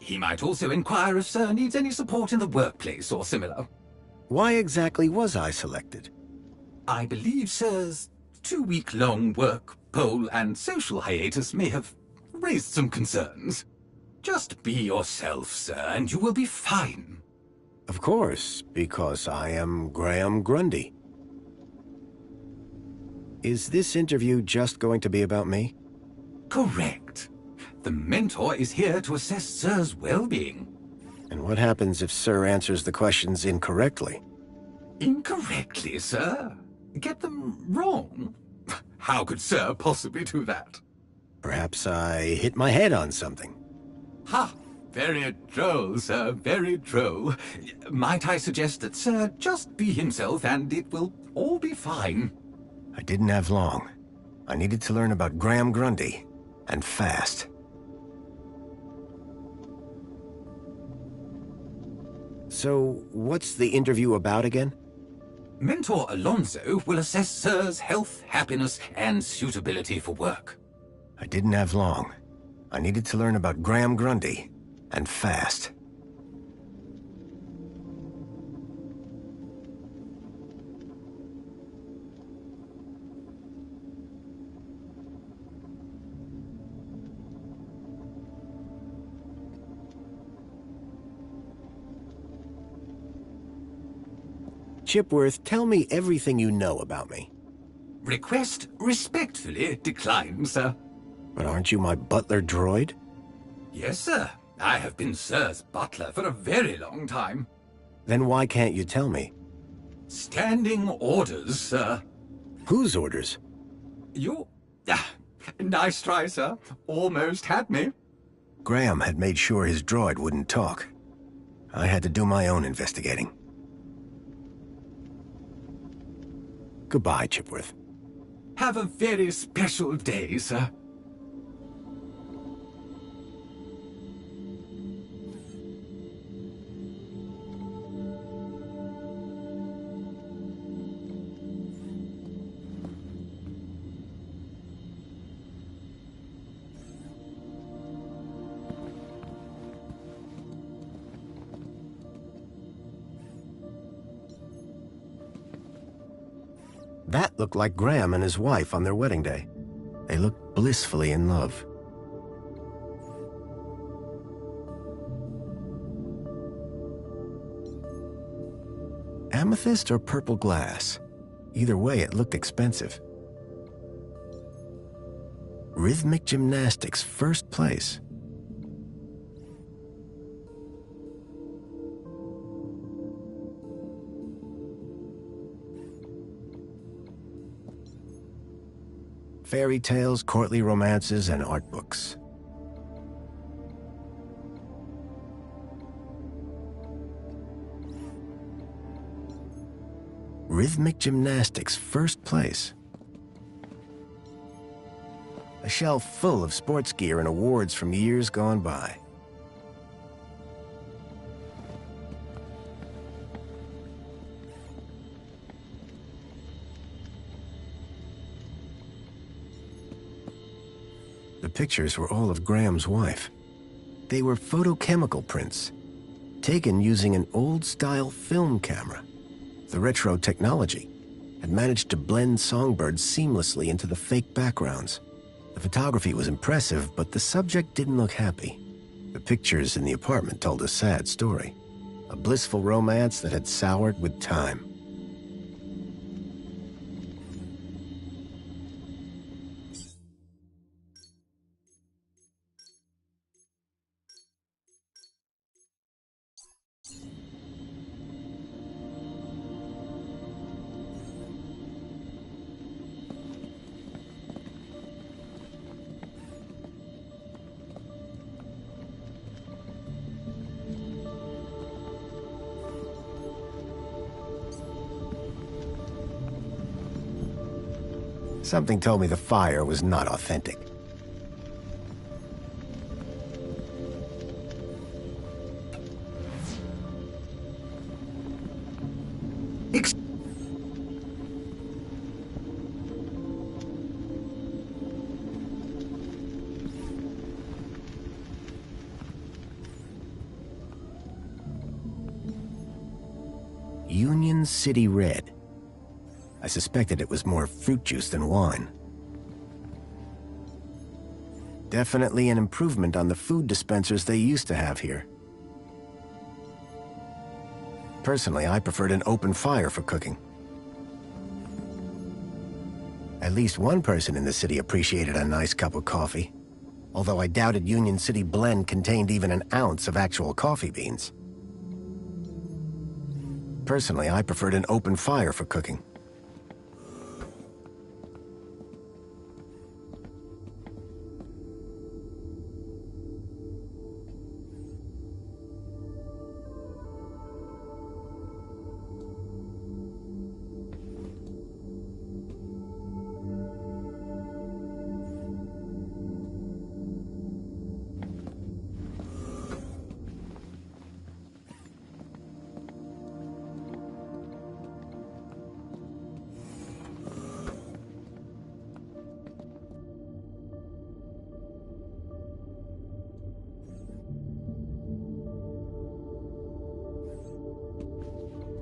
He might also inquire if Sir needs any support in the workplace or similar. Why exactly was I selected? I believe Sir's 2-week-long work, poll, and social hiatus may have raised some concerns. Just be yourself, sir, and you will be fine. Of course, because I am Graham Grundy. Is this interview just going to be about me? Correct. The mentor is here to assess Sir's well-being. And what happens if Sir answers the questions incorrectly? Incorrectly, sir? Get them wrong? How could Sir possibly do that? Perhaps I hit my head on something. Ha! Very droll, sir, very droll. Might I suggest that Sir just be himself and it will all be fine? I didn't have long. I needed to learn about Graham Grundy, and fast. So, what's the interview about again? Mentor Alonso will assess Sir's health, happiness, and suitability for work. I didn't have long. I needed to learn about Graham Grundy, and fast. Chipworth, tell me everything you know about me. Request respectfully declined, sir. But aren't you my butler droid? Yes, sir. I have been Sir's butler for a very long time. Then why can't you tell me? Standing orders, sir. Whose orders? You... nice try, sir. Almost had me. Graham had made sure his droid wouldn't talk. I had to do my own investigating. Goodbye, Chipworth. Have a very special day, sir. That looked like Graham and his wife on their wedding day. They looked blissfully in love. Amethyst or purple glass? Either way, it looked expensive. Rhythmic gymnastics, first place. Fairy tales, courtly romances, and art books. Rhythmic gymnastics, first place. A shelf full of sports gear and awards from years gone by. The pictures were all of Graham's wife. They were photochemical prints, taken using an old-style film camera. The retro technology had managed to blend songbirds seamlessly into the fake backgrounds. The photography was impressive, but the subject didn't look happy. The pictures in the apartment told a sad story. A blissful romance that had soured with time. Something told me the fire was not authentic. Union City Red. I suspected it was more fruit juice than wine. Definitely an improvement on the food dispensers they used to have here. Personally, I preferred an open fire for cooking. At least one person in the city appreciated a nice cup of coffee, although I doubted Union City Blend contained even an ounce of actual coffee beans. Personally, I preferred an open fire for cooking.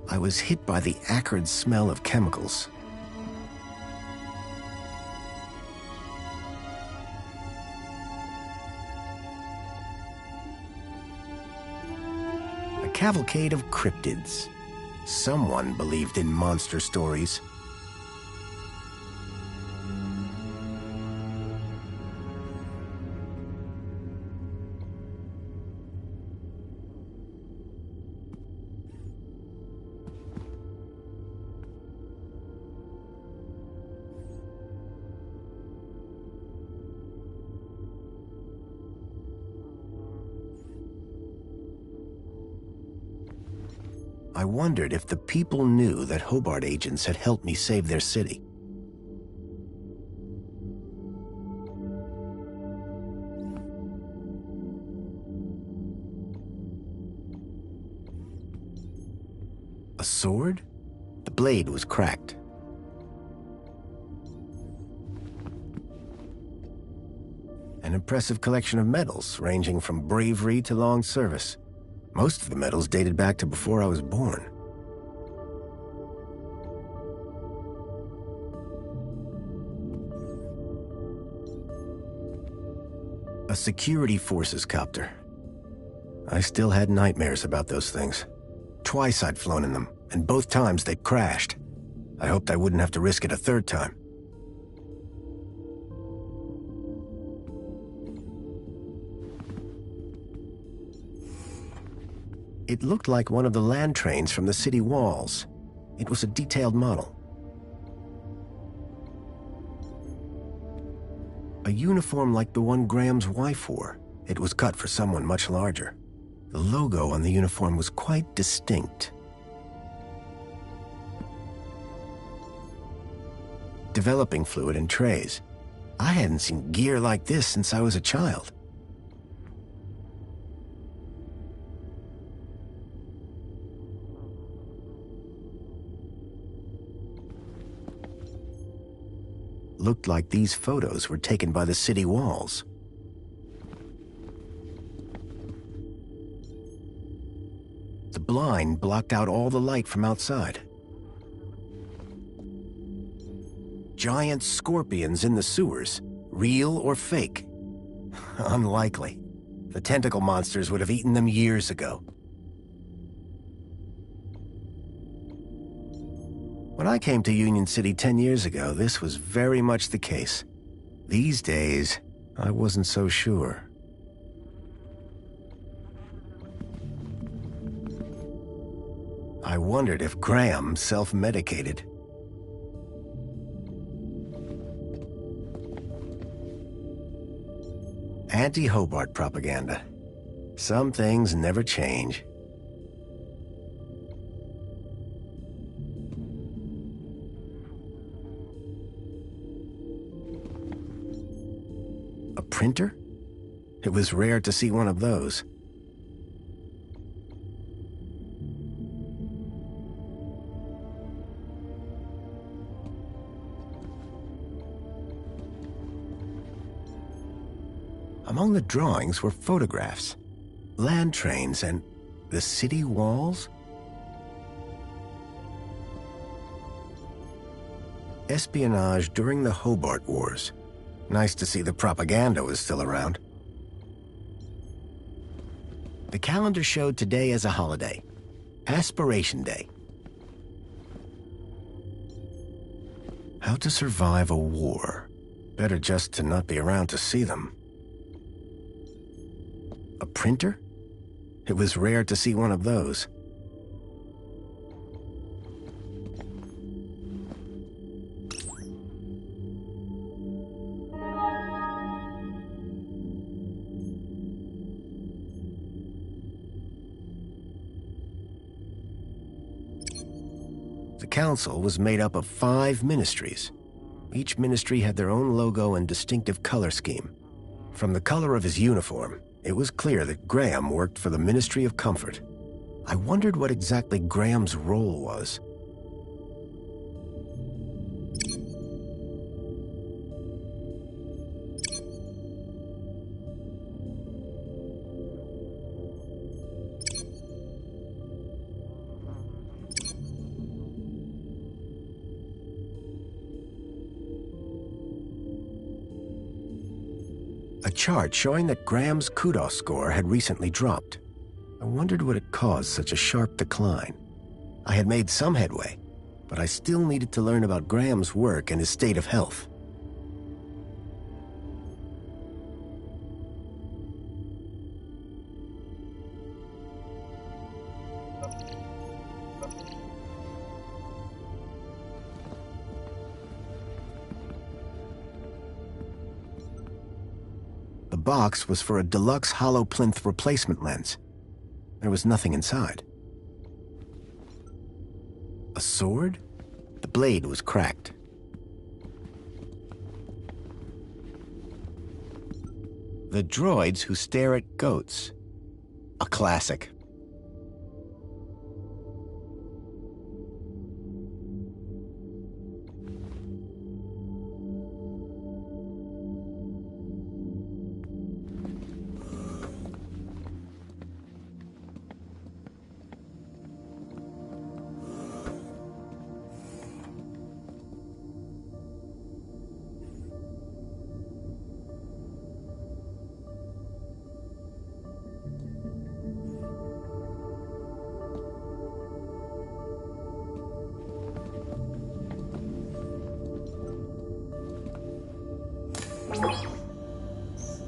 I was hit by the acrid smell of chemicals. A cavalcade of cryptids. Someone believed in monster stories. I wondered if the people knew that Hobart agents had helped me save their city. A sword? The blade was cracked. An impressive collection of medals, ranging from bravery to long service. Most of the medals dated back to before I was born. A security forces copter. I still had nightmares about those things. Twice I'd flown in them, and both times they'd crashed. I hoped I wouldn't have to risk it a third time. It looked like one of the land trains from the city walls. It was a detailed model. A uniform like the one Graham's wife wore. It was cut for someone much larger. The logo on the uniform was quite distinct. developing fluid in trays. I hadn't seen gear like this since I was a child. Looked like these photos were taken by the city walls. The blind blocked out all the light from outside. Giant scorpions in the sewers, real or fake? Unlikely. The tentacle monsters would have eaten them years ago. When I came to Union City 10 years ago, this was very much the case. These days, I wasn't so sure. I wondered if Graham self-medicated. Anti-Hobart propaganda. Some things never change. A printer? It was rare to see one of those. Among the drawings were photographs, land trains, and the city walls? Espionage during the Hobart Wars. Nice to see the propaganda was still around. The calendar showed today as a holiday. Aspiration Day. How to survive a war. Better just to not be around to see them. A printer? It was rare to see one of those. The council was made up of 5 ministries. Each ministry had their own logo and distinctive color scheme. From the color of his uniform, it was clear that Graham worked for the Ministry of Comfort. I wondered what exactly Graham's role was. A chart showing that Graham's kudos score had recently dropped. I wondered what had caused such a sharp decline. I had made some headway, but I still needed to learn about Graham's work and his state of health. The box was for a deluxe hollow plinth replacement lens. There was nothing inside. A sword? The blade was cracked. The droids who stare at goats. A classic.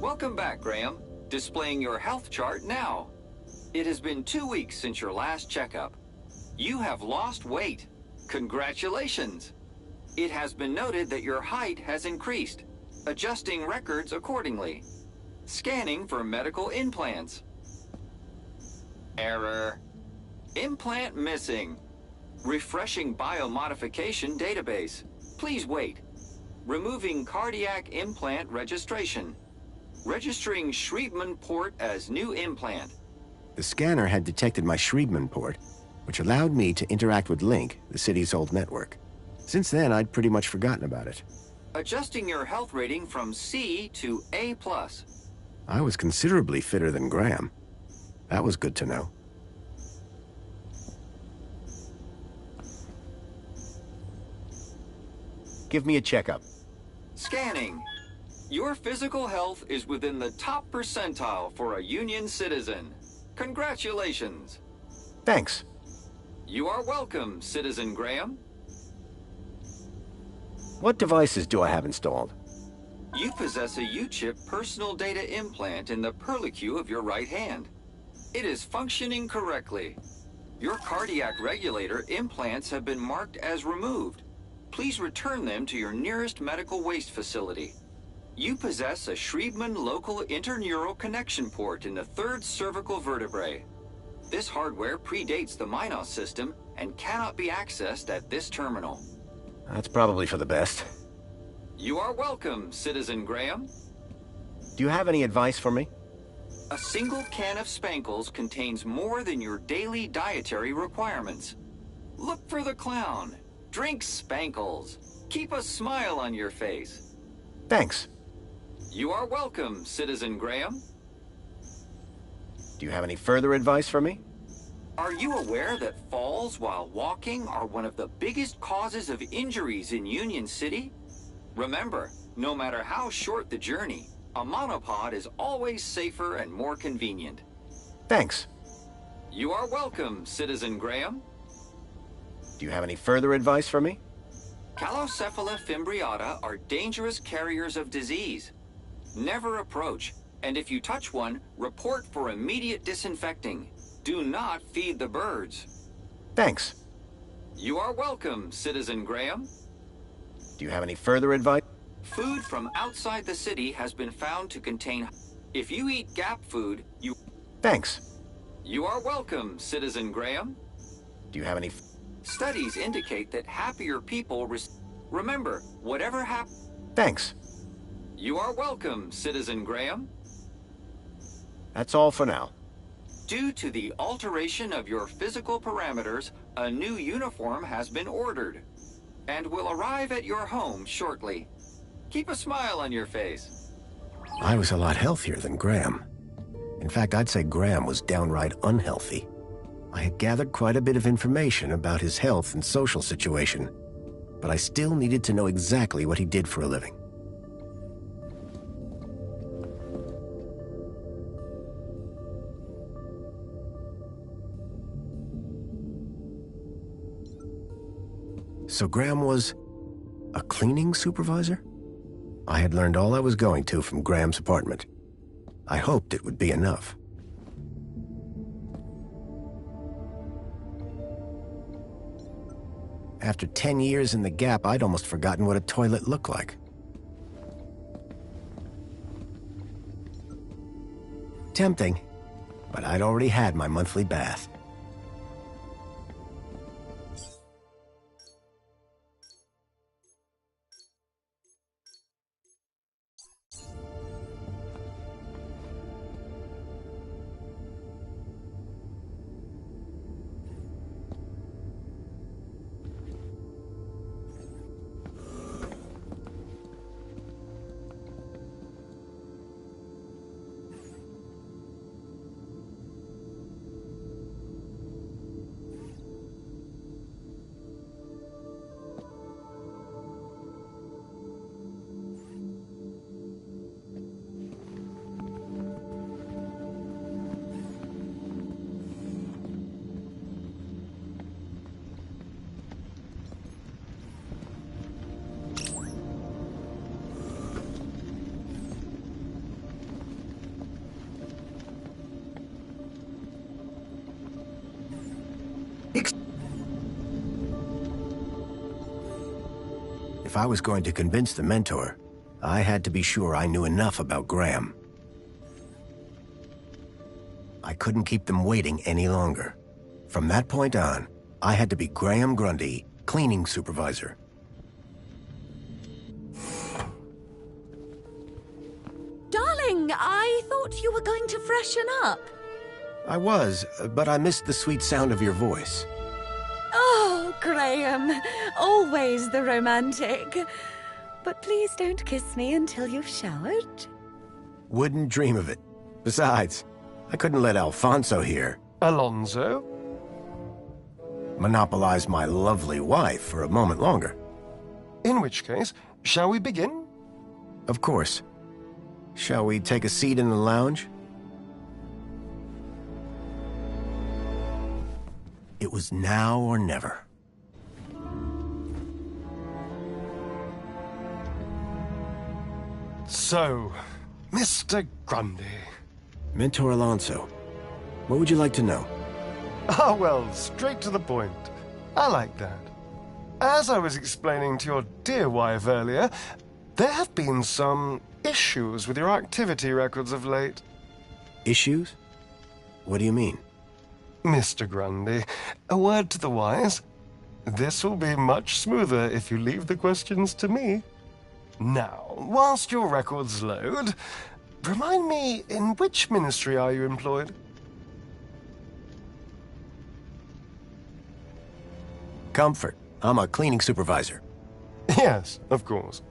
Welcome back, Graham. Displaying your health chart now. It has been 2 weeks since your last checkup. You have lost weight. Congratulations. It has been noted that your height has increased, adjusting records accordingly. Scanning for medical implants. Error. Implant missing. Refreshing biomodification database. Please wait. Removing cardiac implant registration. Registering Schriebman port as new implant. The scanner had detected my Schriebman port, which allowed me to interact with Link, the city's old network. Since then, I'd pretty much forgotten about it. Adjusting your health rating from C to A+. I was considerably fitter than Graham. That was good to know. Give me a checkup. Scanning. Your physical health is within the top percentile for a Union citizen. Congratulations. Thanks. You are welcome, Citizen Graham. What devices do I have installed? You possess a U-chip personal data implant in the perlicue of your right hand. It is functioning correctly. Your cardiac regulator implants have been marked as removed. Please return them to your nearest medical waste facility. You possess a Schriebman local interneural connection port in the third cervical vertebrae. This hardware predates the Minos system and cannot be accessed at this terminal. That's probably for the best. You are welcome, Citizen Graham. Do you have any advice for me? A single can of Spankles contains more than your daily dietary requirements. Look for the clown. Drink Spankles. Keep a smile on your face. Thanks. You are welcome, Citizen Graham. Do you have any further advice for me? Are you aware that falls while walking are one of the biggest causes of injuries in Union City? Remember, no matter how short the journey, a monopod is always safer and more convenient. Thanks. You are welcome, Citizen Graham. Do you have any further advice for me? Calocephala fimbriata are dangerous carriers of disease. Never approach, and if you touch one, report for immediate disinfecting. Do not feed the birds. Thanks. You are welcome, Citizen Graham. Do you have any further advice? Food from outside the city has been found to contain... If you eat Gap food, you... Thanks. You are welcome, Citizen Graham. Do you have any... Studies indicate that happier people... Remember, whatever Thanks. You are welcome, Citizen Graham. That's all for now. Due to the alteration of your physical parameters, a new uniform has been ordered and will arrive at your home shortly. Keep a smile on your face. I was a lot healthier than Graham. In fact, I'd say Graham was downright unhealthy. I had gathered quite a bit of information about his health and social situation, but I still needed to know exactly what he did for a living. So Graham was a cleaning supervisor? I had learned all I was going to from Graham's apartment. I hoped it would be enough. After 10 years in the Gap, I'd almost forgotten what a toilet looked like. Tempting, but I'd already had my monthly bath. If I was going to convince the mentor, I had to be sure I knew enough about Graham. I couldn't keep them waiting any longer. From that point on, I had to be Graham Grundy, cleaning supervisor. wrong? I thought you were going to freshen up. I was, but I missed the sweet sound of your voice. Oh, Graham, always the romantic. But please don't kiss me until you've showered. Wouldn't dream of it. Besides, I couldn't let Alfonso here. Alonso? Monopolize my lovely wife for a moment longer. In which case, shall we begin? Of course. Shall we take a seat in the lounge? It was now or never. So, Mr. Grundy. Mentor Alonso, what would you like to know? Ah, well, straight to the point. I like that. As I was explaining to your dear wife earlier, there have been some issues with your activity records of late. Issues? What do you mean? Mr. Grundy, a word to the wise. This will be much smoother if you leave the questions to me. Now, whilst your records load, remind me, in which ministry are you employed? Comfort. I'm a cleaning supervisor. Yes, of course.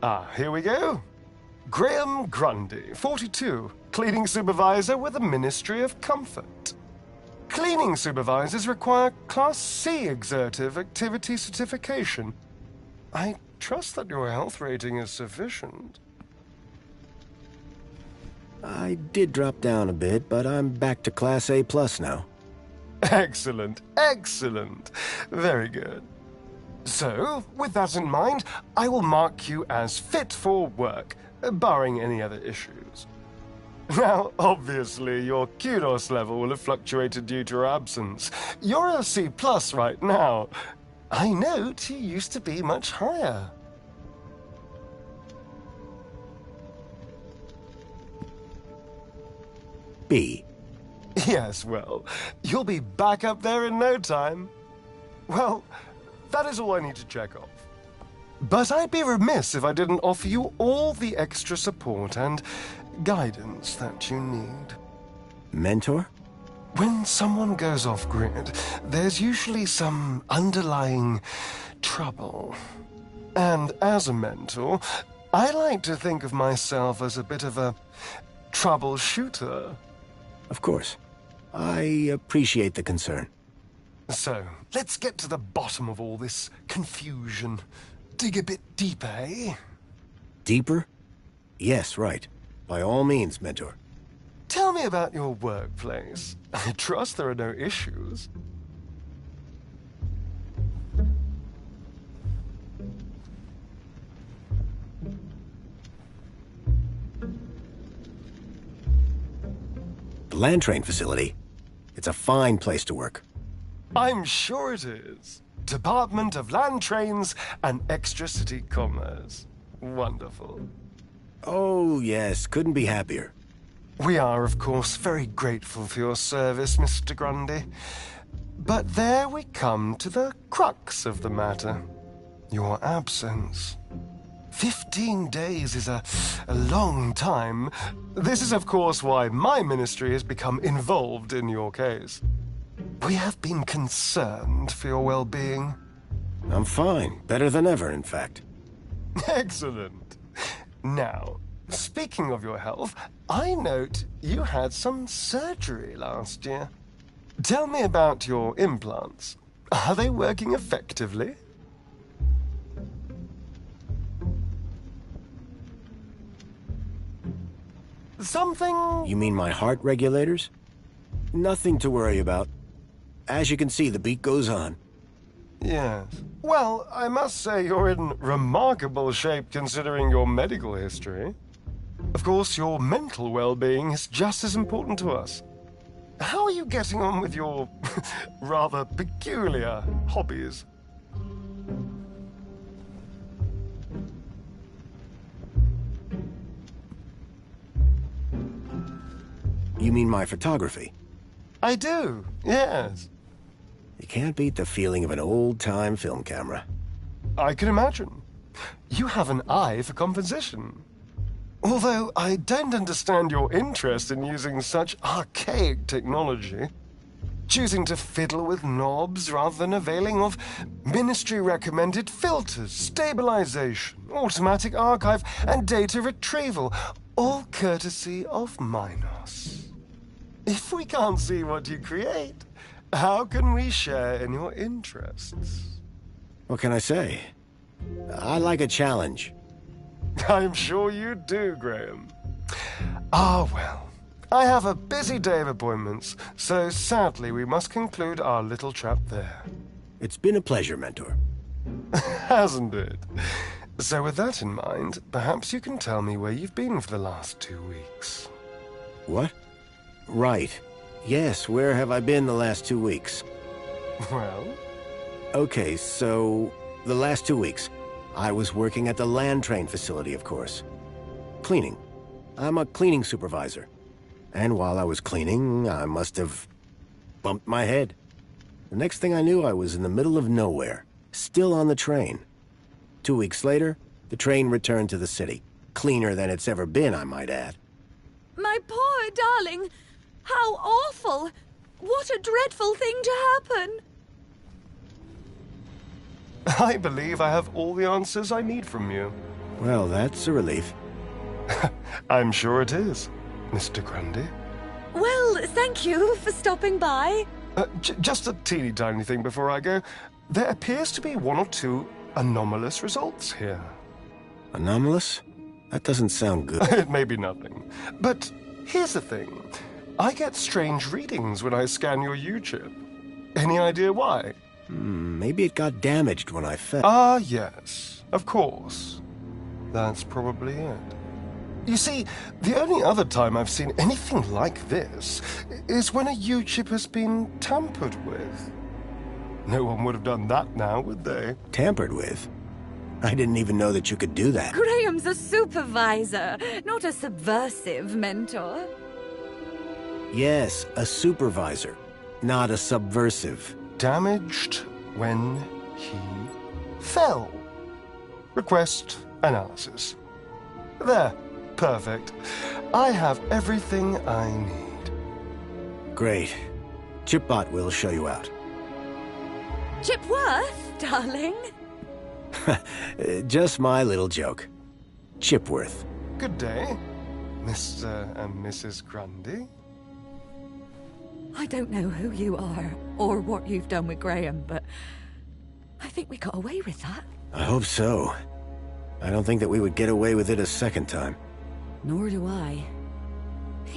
Ah, here we go. Graham Grundy, 42, cleaning supervisor with the Ministry of Comfort. Cleaning supervisors require Class C exertive activity certification. I trust that your health rating is sufficient. I did drop down a bit, but I'm back to Class A+ now. Excellent, excellent. Very good. So, with that in mind, I will mark you as fit for work, barring any other issues. Now, obviously, your kudos level will have fluctuated due to your absence. You're a C+ right now. I note you used to be much higher. B. Yes, well, you'll be back up there in no time. Well, that is all I need to check off. But I'd be remiss if I didn't offer you all the extra support and guidance that you need. Mentor? When someone goes off-grid, there's usually some underlying trouble. And as a mentor, I like to think of myself as a bit of a troubleshooter. Of course. I appreciate the concern. So, let's get to the bottom of all this confusion. Dig a bit deeper, eh? Deeper? Yes, right. By all means, Mentor. Tell me about your workplace. I trust there are no issues. The land train facility. It's a fine place to work. I'm sure it is. Department of Land Trains and Extra-City Commerce. Wonderful. Oh, yes. Couldn't be happier. We are, of course, very grateful for your service, Mr. Grundy. But there we come to the crux of the matter. Your absence. 15 days is a long time. This is, of course, why my ministry has become involved in your case. We have been concerned for your well-being. I'm fine. Better than ever, in fact. Excellent. Now, speaking of your health, I note you had some surgery last year. Tell me about your implants. Are they working effectively? Something... You mean my heart regulators? Nothing to worry about. As you can see, the beat goes on. Yes. Well, I must say you're in remarkable shape considering your medical history. Of course, your mental well-being is just as important to us. How are you getting on with your rather peculiar hobbies? You mean my photography? I do, yes. You can't beat the feeling of an old-time film camera. I can imagine. You have an eye for composition. Although I don't understand your interest in using such archaic technology. Choosing to fiddle with knobs rather than availing of ministry-recommended filters, stabilization, automatic archive, and data retrieval, all courtesy of Minos. If we can't see what you create, how can we share in your interests? What can I say? I like a challenge. I'm sure you do, Graham. Ah, well. I have a busy day of appointments, so sadly we must conclude our little chat there. It's been a pleasure, Mentor. Hasn't it? So with that in mind, perhaps you can tell me where you've been for the last 2 weeks. What? Right. Yes, where have I been the last 2 weeks? Well? Okay, so the last 2 weeks, I was working at the land train facility, of course. Cleaning. I'm a cleaning supervisor. And while I was cleaning, I must have bumped my head. The next thing I knew, I was in the middle of nowhere, still on the train. 2 weeks later, the train returned to the city. Cleaner than it's ever been, I might add. My poor darling! How awful! What a dreadful thing to happen! I believe I have all the answers I need from you. Well, that's a relief. I'm sure it is, Mr. Grundy. Well, thank you for stopping by. Just a teeny tiny thing before I go. There appears to be 1 or 2 anomalous results here. Anomalous? That doesn't sound good. It may be nothing. But here's the thing. I get strange readings when I scan your U-chip. Any idea why? Maybe it got damaged when I fell. Ah, yes. Of course. That's probably it. You see, the only other time I've seen anything like this is when a U-chip has been tampered with. No one would have done that now, would they? Tampered with? I didn't even know that you could do that. Graham's a supervisor, not a subversive mentor. Yes, a supervisor, not a subversive. Damaged when he fell. Request analysis. There. Perfect. I have everything I need. Great. Chipbot will show you out. Chipworth, darling? Just my little joke. Chipworth. Good day, Mr. and Mrs. Grundy. I don't know who you are, or what you've done with Graham, but I think we got away with that. I hope so. I don't think that we would get away with it a second time. Nor do I.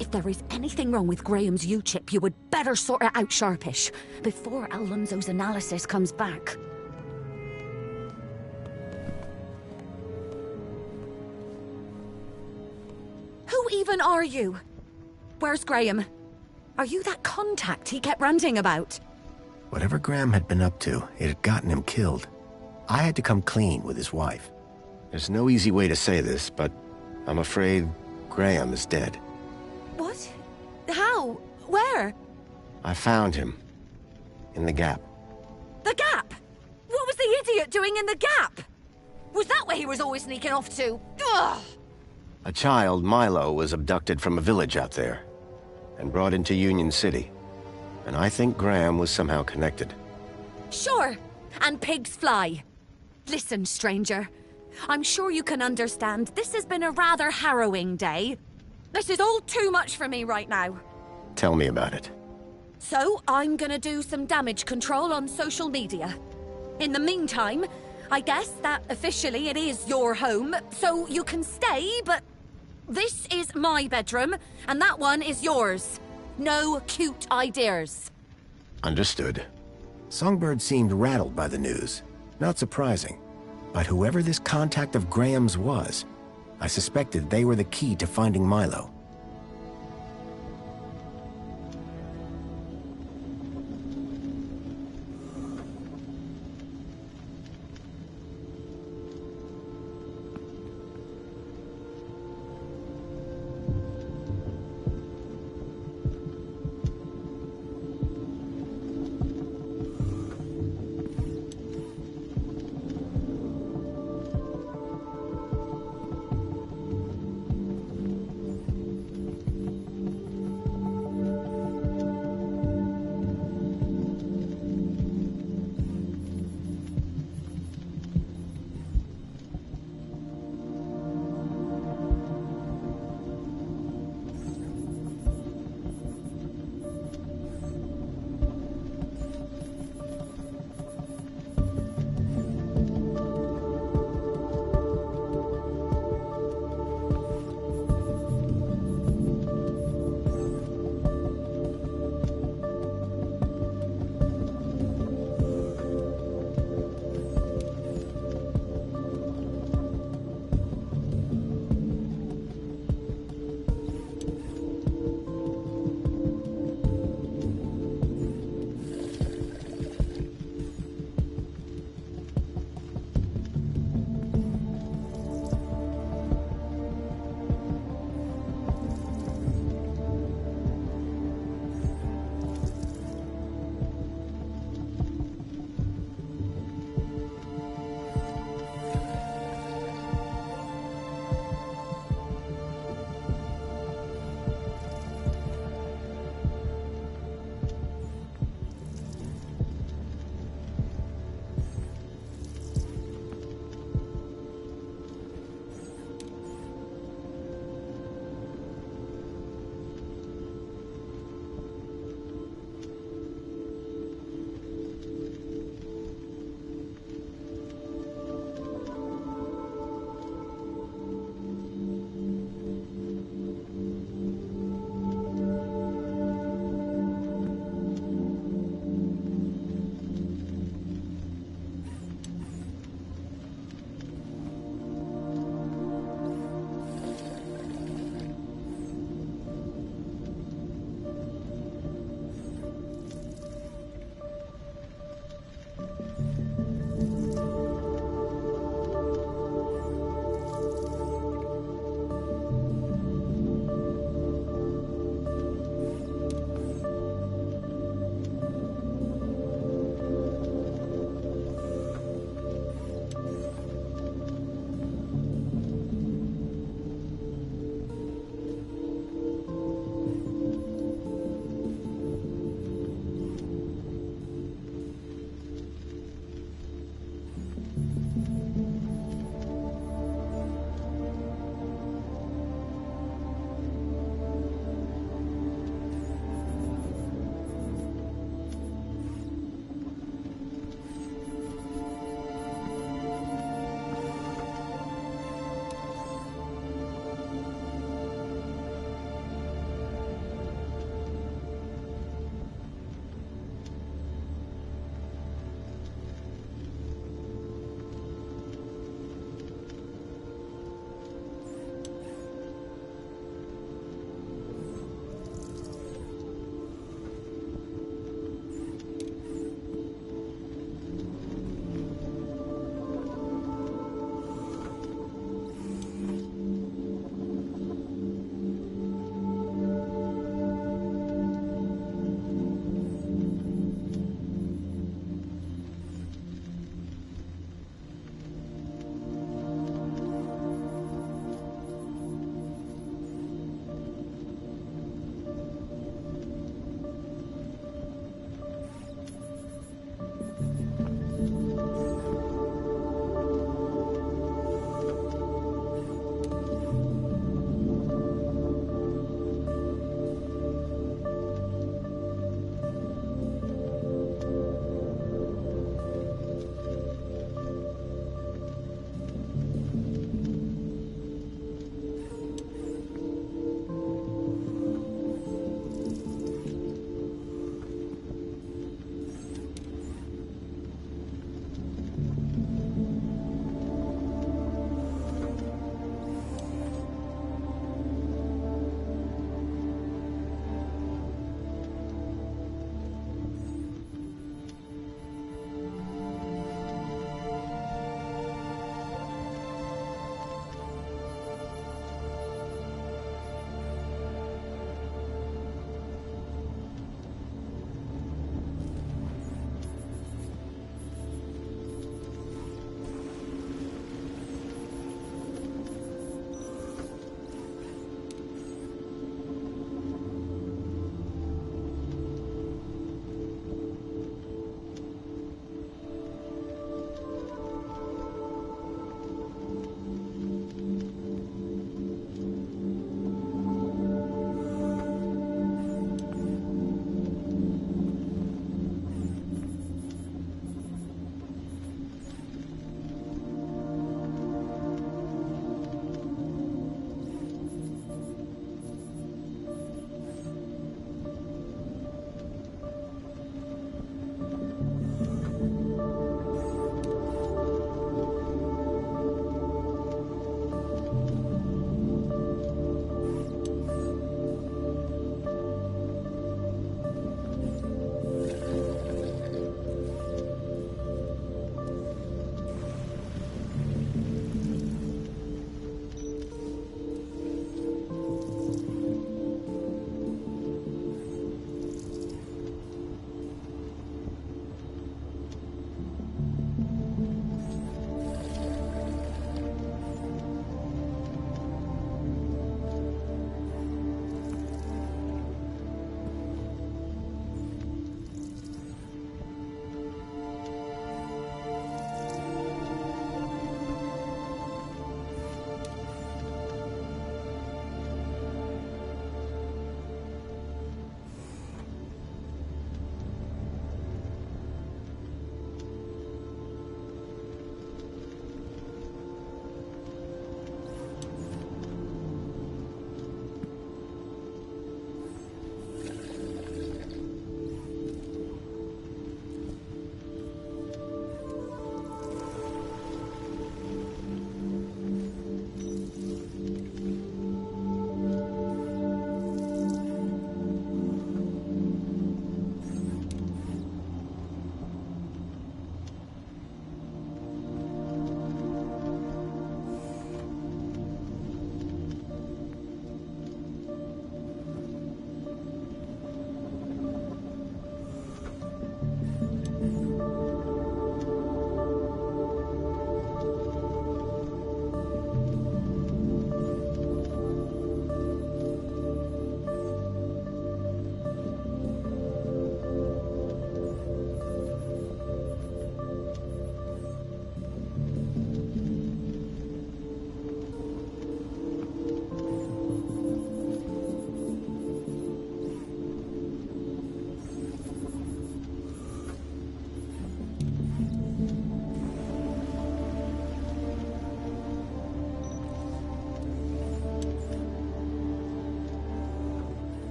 If there is anything wrong with Graham's U-chip, you would better sort it out sharpish, before Alonso's analysis comes back. Who even are you? Where's Graham? Are you that contact he kept ranting about? Whatever Graham had been up to, it had gotten him killed. I had to come clean with his wife. There's no easy way to say this, but I'm afraid Graham is dead. What? How? Where? I found him. In the Gap. The Gap? What was the idiot doing in the Gap? Was that where he was always sneaking off to? Ugh! A child, Milo, was abducted from a village out there and brought into Union City. And I think Graham was somehow connected. Sure, and pigs fly. Listen, stranger. I'm sure you can understand this has been a rather harrowing day. This is all too much for me right now. Tell me about it. So, I'm gonna do some damage control on social media. In the meantime, I guess that officially it is your home, so you can stay, but this is my bedroom, and that one is yours. No cute ideas. Understood. Songbird seemed rattled by the news. Not surprising. But whoever this contact of Graham's was, I suspected they were the key to finding Milo.